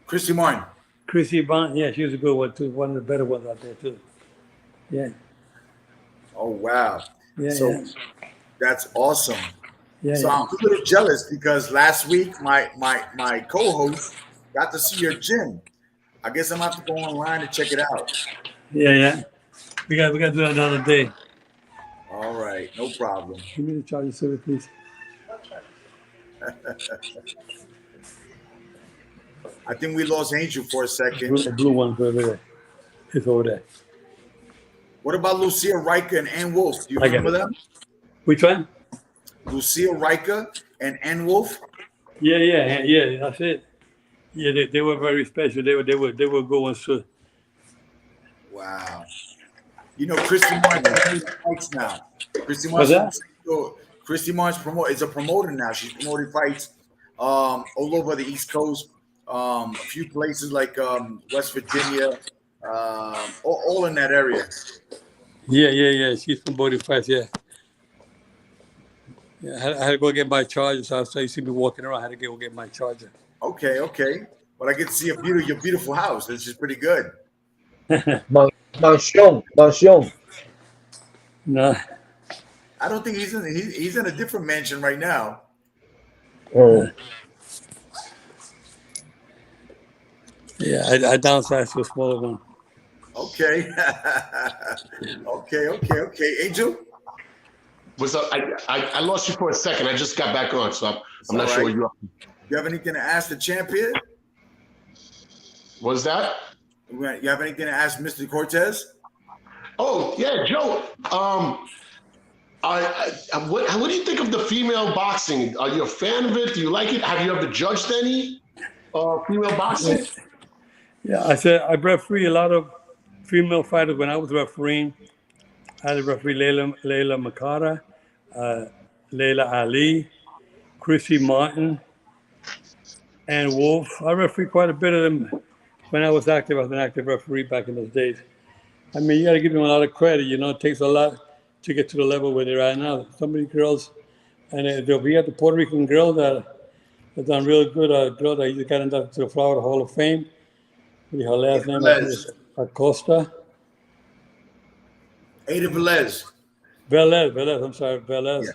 Christy Martin. Chrissy Bond. Yeah, she was a good one too. One of the better ones out there too. Yeah. Oh wow. Yeah. So that's awesome. Yeah. So I'm a little jealous because last week my co-host got to see your gym. I guess I'm gonna have to go online and check it out. Yeah. We got to do it another day. All right, no problem. Give me the charger, sir, please. I think we lost Angel for a second. The blue one's over there. It's over there. What about Lucia Riker and Ann Wolf? Do you remember them? Which one? Lucia Riker and Ann Wolf. Yeah. That's it. Yeah, they were very special. They were going through. Wow. You know, Christy Martin fights now. Christy Martin is a promoter now. She's promoting fights all over the East Coast. A few places like West Virginia, all in that area. Yeah. She's promoting fights. Yeah. I had to go get my charger. So you see me walking around. I had to go get my charger. Okay. Well, I get to see your beautiful house. This is pretty good. Mansion. No. I don't think he's in a different mansion right now. Oh. Yeah, I downsized to a smaller one. Okay. Okay. Angel? What's up? I lost you for a second. I just got back on, so I'm not sure where you are. You have anything to ask the champion? What was that? You have anything to ask Mr. Cortez? Oh, yeah, Joe. What do you think of the female boxing? Are you a fan of it? Do you like it? Have you ever judged any female boxing? Yeah, I referee a lot of female fighters when I was refereeing. I had to referee Layla Makata, Layla Ali, Chrissy Martin, and Wolf. I refereed quite a bit of them when I was active. I was an active referee back in those days. I mean, you got to give them a lot of credit. You know, it takes a lot to get to the level where they're at now. Some of these girls, and we have the Puerto Rican girl that has done real good. A girl that just got inducted to the Florida Hall of Fame. Her last name is Acosta. Ada Velez. Velez. I'm sorry, Velez.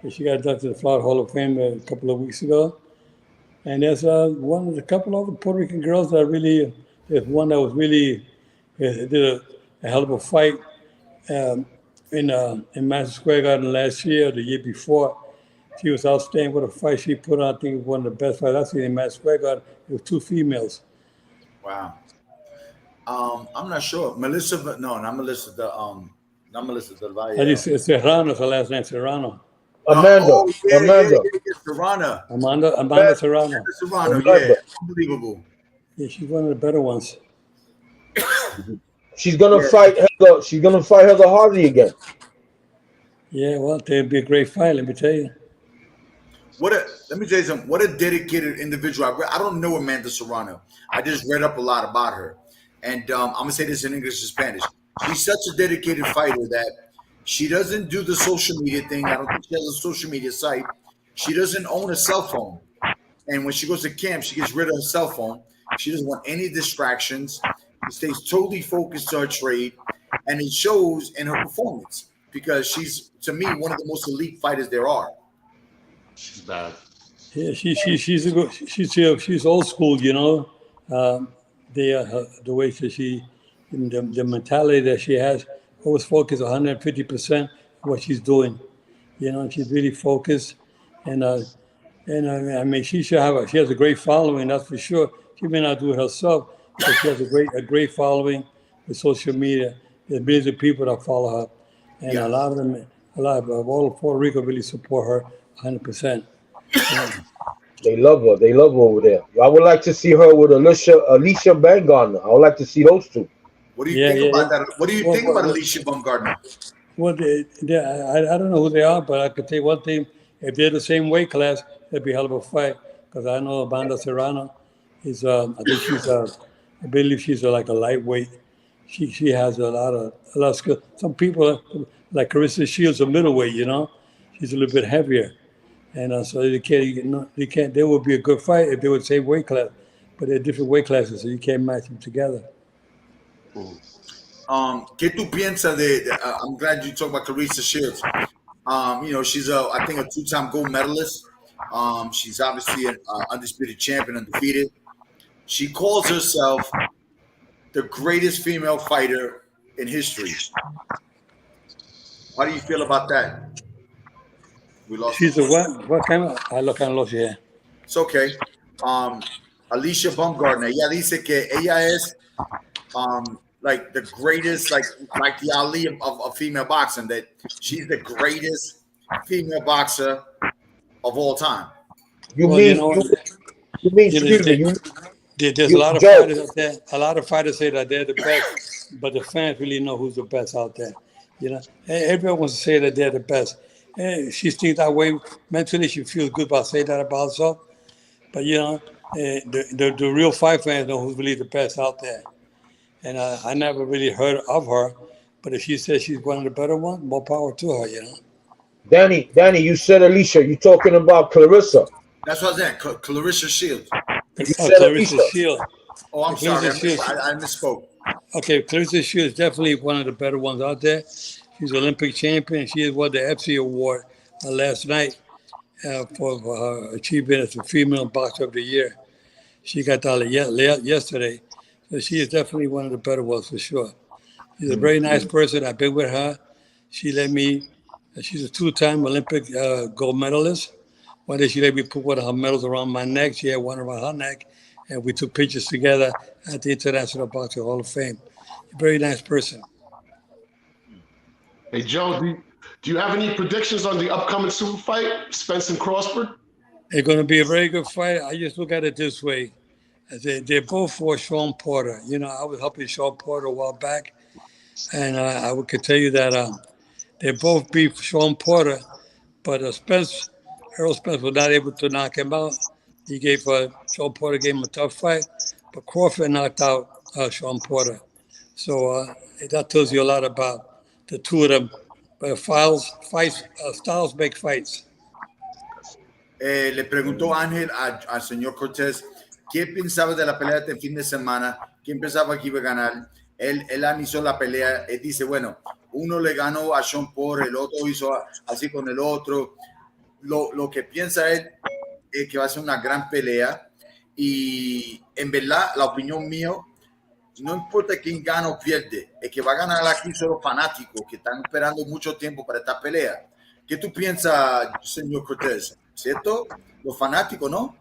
Yeah. She got inducted to the Florida Hall of Fame a couple of weeks ago. And there's a couple of Puerto Rican girls that really, there's one that was really, did a hell of a fight in Madison Square Garden last year, or the year before. She was outstanding with a fight she put on. I think it was one of the best fights I've seen in Madison Square Garden. It was 2 females. Wow. I'm not sure. Melissa, no, not Melissa. Not Melissa Del Valle. I just Serrano is her last name, Serrano. Amanda. Serrano. Amanda Serrano. Serrano, yeah, unbelievable. Yeah, she's one of the better ones. She's gonna fight Heather. She's gonna fight Heather Hardy again. Yeah, well, it'd be a great fight. Let me tell you. Let me tell you something. What a dedicated individual. I don't know Amanda Serrano. I just read up a lot about her, and I'm gonna say this in English and Spanish. She's such a dedicated fighter that she doesn't do the social media thing. I don't think she has a social media site. She doesn't own a cell phone, and when she goes to camp, she gets rid of her cell phone. She doesn't want any distractions. She stays totally focused to her trade, and it shows in her performance because she's, to me, one of the most elite fighters there are. She's bad. Yeah, she's old school, you know. The way that the mentality that she has, always focused 150% what she's doing. You know, she's really focused, and I mean, she has a great following, that's for sure. She may not do it herself, but she has a great following with social media. There's millions of people that follow her, and a lot of all of Puerto Rico really support her 100%. Yeah. They love her. They love her over there. I would like to see her with Alicia Baumgardner. I would like to see those two. What do you think about that? What do you think about Alicia Baumgardner? Well, I don't know who they are, but I could tell you one thing. If they're the same weight class, it'd be a hell of a fight. Because I know Amanda Serrano is, I believe she's like a lightweight. She has a lot of skill. Some people, like Carissa Shields, a middleweight, you know. She's a little bit heavier. And so they would be a good fight if they were the same weight class. But they're different weight classes, so you can't match them together. ¿Qué tú piensas I'm glad you talked about Carissa Shields. You know, she's I think a 2-time gold medalist. She's obviously an undisputed champion, undefeated. She calls herself the greatest female fighter in history. How do you feel about that? We lost. She's a what? What kind of? I look kind of lost here. It's okay. Alicia Baumgardner. Ella dice que ella es like the greatest, like the Ali of female boxing. That she's the greatest female boxer of all time. There's a lot of fighters out there. A lot of fighters say that they're the best, but the fans really know who's the best out there. You know, everyone wants to say that they're the best. She thinks that way mentally. She feels good about saying that about herself. But you know, the real fight fans know who's really the best out there. And I never really heard of her, but if she says she's one of the better ones, more power to her. You know. Danny, you said Alicia. You talking about Clarissa? That's what I said. Clarissa Shields. Clarissa Shields. Oh, I'm sorry. I misspoke. Okay, Clarissa Shields is definitely one of the better ones out there. She's Olympic champion. She won the FC award last night for her achievement as a female boxer of the year. She got that yesterday. So she is definitely one of the better ones for sure. She's a very nice person. I've been with her. She let me, she's a 2-time Olympic gold medalist. One day she let me put one of her medals around my neck. She had one around her neck. And we took pictures together at the International Boxing Hall of Fame. A very nice person. Hey, Joe, do you have any predictions on the upcoming super fight, Spence and Crawford? It's going to be a very good fight. I just look at it this way. They're both for Sean Porter. You know, I was helping Sean Porter a while back. And I could tell you that they both beat Sean Porter. But Errol Spence was not able to knock him out. He gave Sean Porter gave him a tough fight. But Crawford knocked out Sean Porter. So that tells you a lot about the two of them. But styles make fights. Le preguntó Ángel al señor Cortez qué pensaba de la pelea de este fin de semana, quién pensaba que iba a ganar. Él analizó la pelea. Él dice, bueno, uno le ganó a Sean Porter, el otro hizo así con el otro. Lo que piensa él que va a ser una gran pelea. Y en verdad, la opinión mía, no importa quién gana o pierde, el que va a ganar aquí son los fanáticos que están esperando mucho tiempo para esta pelea. ¿Qué tú piensas, señor Cortez? ¿Cierto? Los fanáticos, ¿no?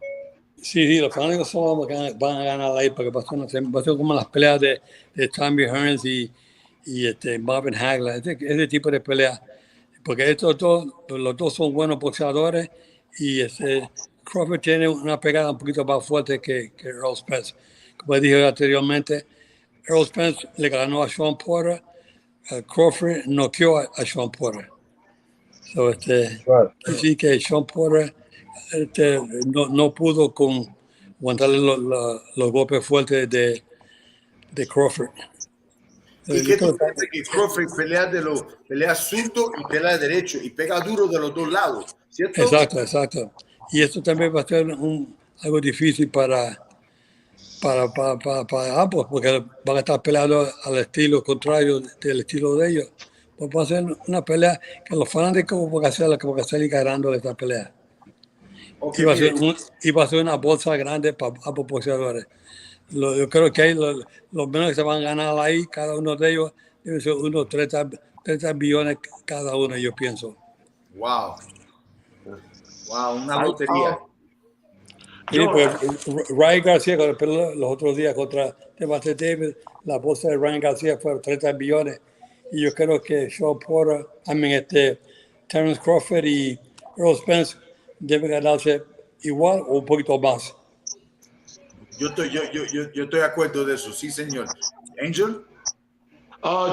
Sí, los fanáticos son los que van a ganar ahí, porque pasó como las peleas de Tommy Hearns y Marvin Hagler, ese tipo de peleas. Porque los dos son buenos boxeadores y Crawford tiene una pegada un poquito más fuerte que Earl Spence. Como dije anteriormente, Earl Spence le ganó a Sean Porter, Crawford noqueó a Sean Porter. So, sí que Sean Porter no pudo aguantarle los golpes fuertes de Crawford. ¿Y qué tú piensas que Crawford pelea zurdo y pelea derecho y pega duro de los dos lados, ¿cierto? Exacto. Y esto también va a ser algo difícil para ambos, porque van a estar peleando al estilo contrario del estilo de ellos. Pues va a ser una pelea que los fanáticos van a salir ganando de esta pelea. Okay, y va a ser una bolsa grande para ambos boxeadores. Yo creo que los menos que se van a ganar ahí, cada uno de ellos, debe ser unos 30 billones cada uno, yo pienso. Wow, una lotería. Sí, pues Ryan García, cuando peleó los otros días contra Devante Davis, la bolsa de Ryan García fue 30 billones. Y yo creo que Sean Porter, Terence Crawford y Earl Spence deben ganarse igual o un poquito más. Yo estoy de acuerdo de eso, sí, señor. Angel.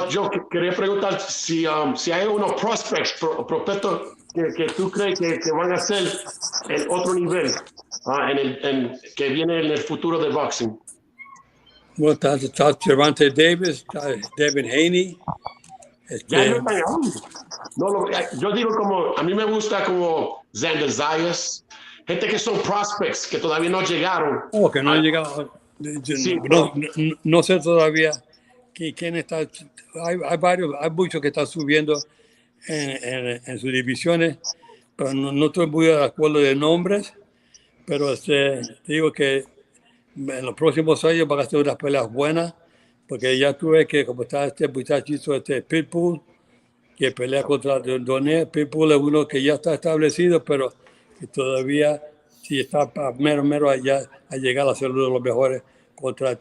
Yo quería preguntar si hay unos prospectos que tú crees que van a ser en otro nivel que viene en el futuro del boxing. Bueno, está Devante Davis, está Devin Haney. Ya no están aún. Yo digo como, a mí me gusta como Xander Zayas, gente que son prospects que todavía no llegaron. Que no han llegado. Sí, no sé todavía quién está. Hay muchos que están subiendo en sus divisiones, pero no estoy muy de acuerdo de nombres. Pero digo que en los próximos años van a ser unas peleas buenas, porque ya tuve que, como está este muchachito, Pitbull, que pelea contra DONAIR. Pitbull es uno que ya está establecido, pero que todavía sí está mero allá a llegar a ser uno de los mejores contra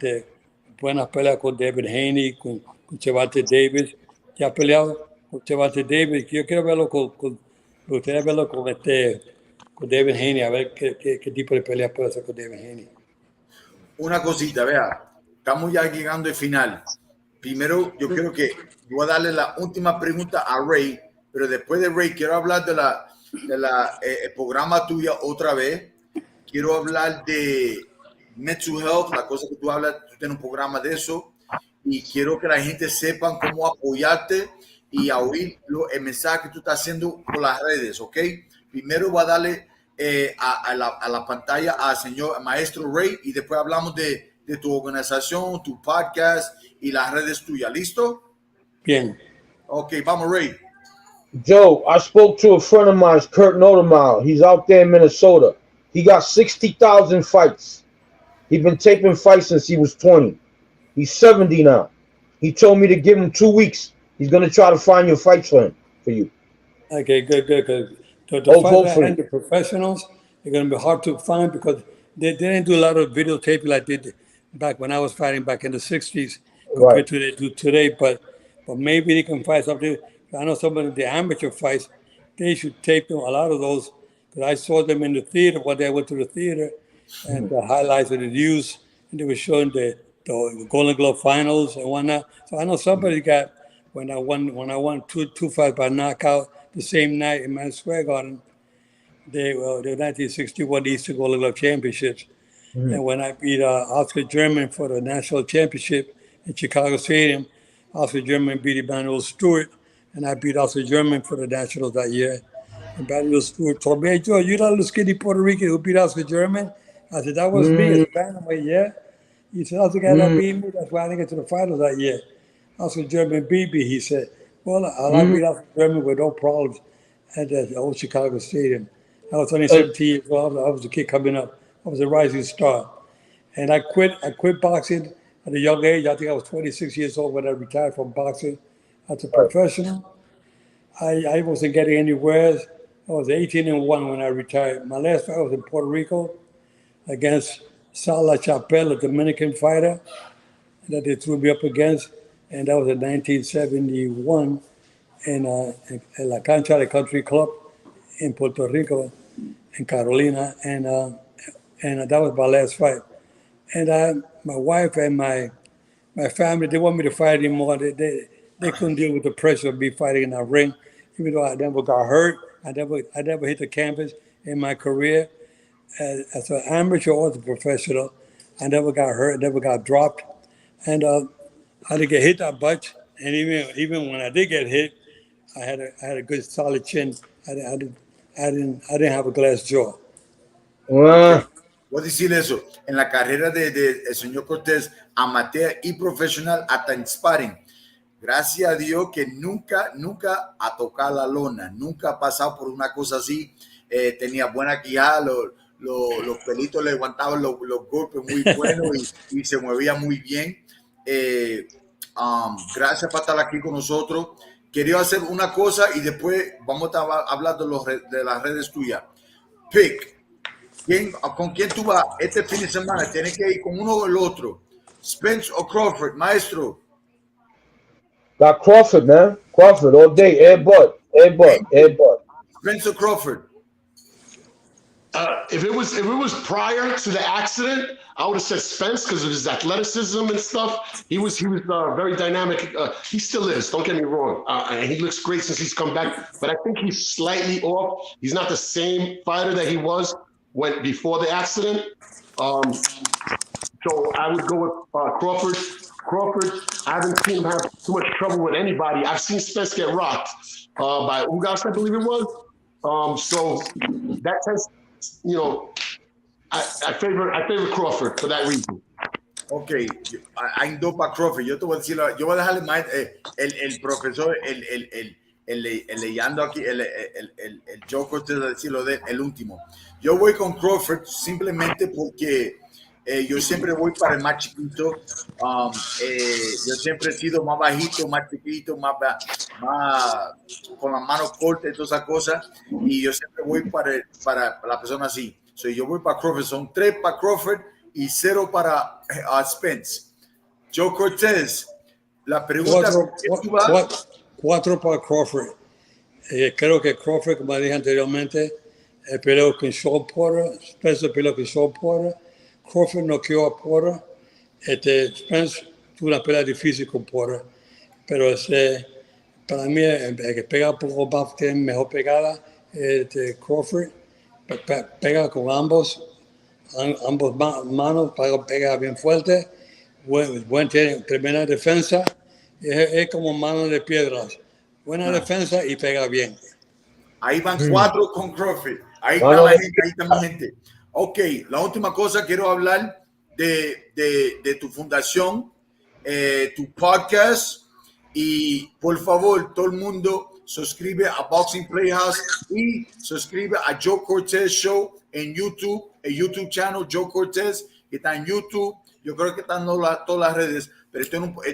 buenas peleas con Devin Haney, con Devante Davis. Ya ha peleado con Devante Davis. Yo quiero verlo me gustaría verlo con Devin Haney, a ver qué tipo de pelea puede hacer con Devin Haney. Una cosita, vea, estamos ya llegando al final. Primero, yo creo que voy a darle la última pregunta a Ray, pero después de Ray quiero hablar de el programa tuya otra vez. Quiero hablar de mental health, la cosa que tú hablas, tú tienes un programa de eso, y quiero que la gente sepa cómo apoyarte y a oír el mensaje que tú estás haciendo por las redes, ¿ok? Primero voy a darle a la pantalla al señor maestro Ray y después hablamos de tu organización, tu podcast y las redes tuyas. ¿Listo? Bien. Ok, vamos, Ray. Joe, I spoke to a friend of mine, Kurt Nodemeyer. He's out there in Minnesota. He got 60,000 fights. He's been taping fights since he was 20. He's 70 now. He told me to give him 2 weeks. He's going to try to find your fights for you. Okay, good. The fighters and the professionals are going to be hard to find because they didn't do a lot of videotaping like they did back when I was fighting back in the 60s compared to they do today. But maybe they can find something. I know some of the amateur fights, they should tape them, a lot of those, because I saw them in the theater one day I went to the theater and the highlights of the news, and they were showing the Golden Glove finals and whatnot. So I know somebody got, when I won two fights by knockout the same night in Madison Square Garden, the 1961 Eastern Golden Glove Championships. And when I beat Oscar German for the national championship in Chicago Stadium, Oscar German beat Emmanuel Stewart, and I beat Oscar German for the nationals that year. Emmanuel Stewart told me, "Hey, Joe, you're that little skinny Puerto Rican who beat Oscar German?" I said, "That was me as a bantamweight, yeah." He said, "I was the guy that beat me. That's why I didn't get to the finals that year." Oscar German beat me, he said. Well, I beat Oscar German with no problems at the old Chicago Stadium. I was only 17 years old. I was a kid coming up. I was a rising star. And I quit boxing at a young age. I think I was 26 years old when I retired from boxing as a professional. I wasn't getting anywhere. I was 18-1 when I retired. My last fight was in Puerto Rico against Sal La Chapelle, a Dominican fighter that they threw me up against. And that was in 1971 in La Cancha de Country Club in Puerto Rico, in Carolina. And that was my last fight. And my wife and my family, they want me to fight anymore. They couldn't deal with the pressure of me fighting in a ring. Even though I never got hurt, I never hit the canvas in my career as an amateur or as a professional. I never got hurt, never got dropped, and I didn't get hit that much. And even when I did get hit, I had a good solid chin. I didn't have a glass jaw. Voy a decir eso. En la carrera de el señor Cortés, amateur y profesional, hasta en sparring. Gracias a Dios que nunca ha tocado la lona, nunca ha pasado por una cosa así. Tenía buena quijada, los pelitos le aguantaban los golpes muy buenos y se movía muy bien. Gracias por estar aquí con nosotros. Quería hacer una cosa y después vamos a hablar de las redes tuyas. Pick. ¿Con quién tú vas este fin de semana? Tienes que ir con uno o el otro. Spence o Crawford, maestro. Got Crawford, man. Crawford all day. Airbud. Spence or Crawford? If it was prior to the accident, I would have said Spence because of his athleticism and stuff. He was very dynamic. He still is. Don't get me wrong. And he looks great since he's come back. But I think he's slightly off. He's not the same fighter that he was before the accident. So I would go with Crawford. Crawford, I haven't seen him have too much trouble with anybody. I've seen Spence get rocked by Ugas, I believe it was. So that tends, I favor Crawford for that reason. Ok, hay dos para Crawford. Yo te voy a decir, yo voy a dejarle más el profesor, el leyendo aquí, el Joe Cortez a decirlo el último. Yo voy con Crawford simplemente porque yo siempre voy para el más chiquito. Yo siempre he sido más bajito, más chiquito, más con las manos cortas y todas esas cosas. Y yo siempre voy para la persona así. So, yo voy para Crawford. Son 3 para Crawford y 0 para Spence. Joe Cortez, la pregunta... 4 para Crawford. Creo que Crawford, como dije anteriormente, peleó con Sean Porter. Spence peleó con Sean Porter. Crawford noqueó a Porter. Spence tuvo una pelea difícil con Porter. Pero para mí, el que pega un poco más, tiene mejor pegada, Crawford. Pega con ambos manos, pega bien fuerte. Tiene tremenda defensa. Es como mano de piedras. Buena defensa y pega bien. Ahí van 4 con Crawford. Ahí está la gente, ahí está mi gente. Ok, la última cosa, quiero hablar de tu fundación, tu podcast, y por favor, todo el mundo suscribe a Boxing Playhouse y suscribe a Joe Cortez Show en YouTube, el YouTube channel Joe Cortez, que está en YouTube. Yo creo que están todas las redes, pero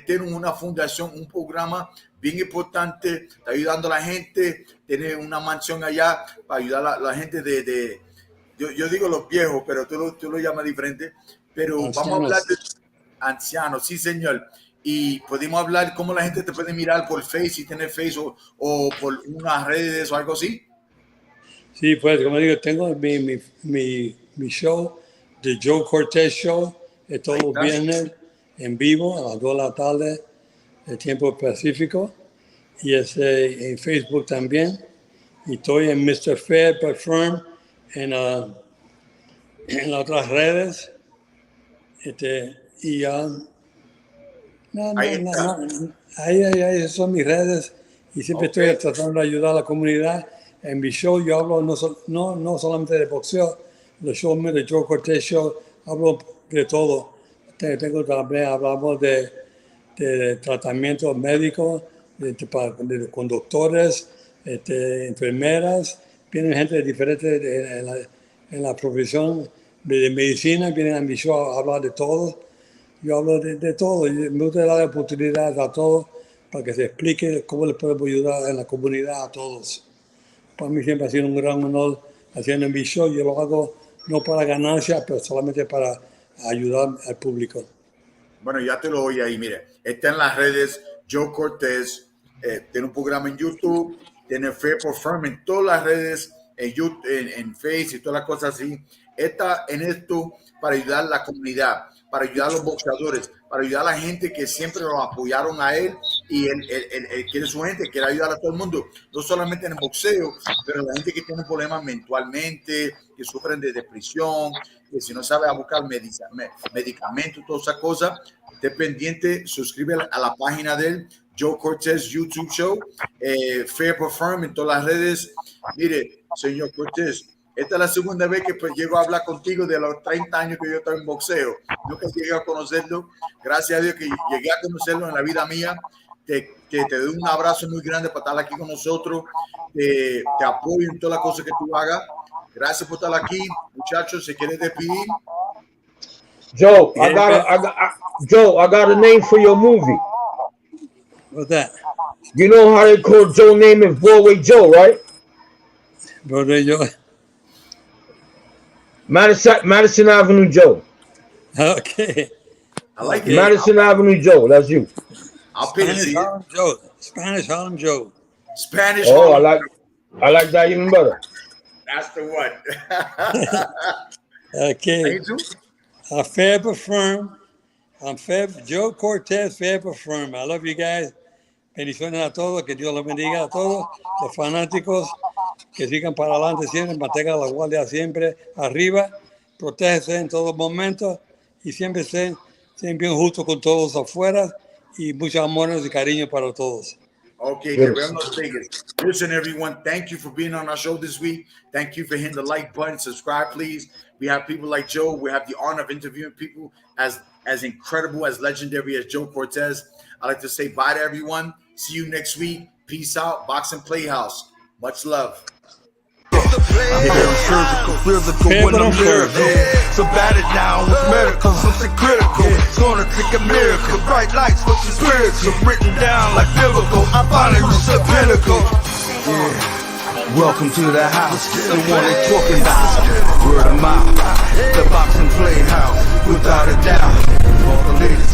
tiene una fundación, un programa bien importante, está ayudando a la gente, tiene una mansión allá para ayudar a la gente yo digo los viejos, pero tú lo llamas diferente. Pero ancianos. Vamos a hablar de ancianos, sí, señor. Y podemos hablar cómo la gente te puede mirar por Face, si tiene Face o por unas redes o algo así. Sí, pues como digo, tengo mi show, The Joe Cortez Show, todos los viernes en vivo a las 2 de la tarde, el tiempo pacífico. Y en Facebook también. Y estoy en Mr. Fair but Firm en las otras redes. Ahí son mis redes y siempre estoy tratando de ayudar a la comunidad. En mi show yo hablo no solamente de boxeo, los shows de Joe Cortez Show, hablo de todo. También hablamos de tratamiento médico, con doctores, enfermeras, vienen gente de diferentes en la profesión de medicina, vienen a mi show a hablar de todo. Yo hablo de todo, y me gusta dar oportunidades a todos para que se explique cómo les podemos ayudar en la comunidad a todos. Para mí siempre ha sido un gran honor haciendo mi show. Yo lo hago no para ganancia, pero solamente para ayudar al público. Bueno, ya te lo oí ahí, mire. Está en las redes, Joe Cortez, tiene un programa en YouTube, tiene Fair for Firm en todas las redes, en YouTube, en Face y todas las cosas así. Está en esto para ayudar a la comunidad, para ayudar a los boxeadores, para ayudar a la gente que siempre lo apoyaron a él y él quiere su gente, quiere ayudar a todo el mundo, no solamente en el boxeo, pero la gente que tiene problemas mentalmente, que sufren de depresión, que si no sabe a buscar medicamentos, todas esas cosas, esté pendiente, suscribe a la página de él, Joe Cortez YouTube Show, Fair for Firm en todas las redes. Mire, señor Cortez, esta es la segunda vez que pues, llego a hablar contigo de los 30 años que yo estoy en boxeo. Nunca llegué a conocerlo. Gracias a Dios que llegué a conocerlo en la vida mía. Te doy un abrazo muy grande para estar aquí con nosotros. Te apoyo en todas las cosas que tú hagas. Gracias por estar aquí. Muchachos, ¿se quiere despedir? Joe, I got a name for your movie. What's that? You know how they call Joe name is Broadway Joe, right? Broadway Joe. Madison Avenue Joe. Okay. I like it. Madison Avenue Joe, that's you. I'll pay to Spanish see Harlem Joe. Spanish Harlem Joe. Spanish. Oh, I like that even better. That's the one. Okay. Fair but firm. I'm Joe Cortez, fair but firm. I love you guys. Bendiciones a todos. Que Dios los bendiga a todos. Los fanáticos que sigan para adelante siempre. Mantengan la guardia siempre arriba. Protéjese en todo momento. Y siempre estén bien justos con todos afuera. Y muchos amores y cariño para todos. Okay, Las Vegas. Listen, everyone, thank you for being on our show this week. Thank you for hitting the like button. Subscribe, please. We have people like Joe. We have the honor of interviewing people as incredible, as legendary as Joe Cortez. I'd like to say bye to everyone. See you next week. Peace out. Boxing Playhouse. Much love. Physical when I'm lyrical. So bad it now with medical, something critical. It's gonna take a miracle. Bright lights, but the spiritual written down like biblical. I finally reached the pinnacle. Yeah. Welcome to the house, the one they talking about. Word of mouth, the Boxing Playhouse, without a doubt. All the ladies.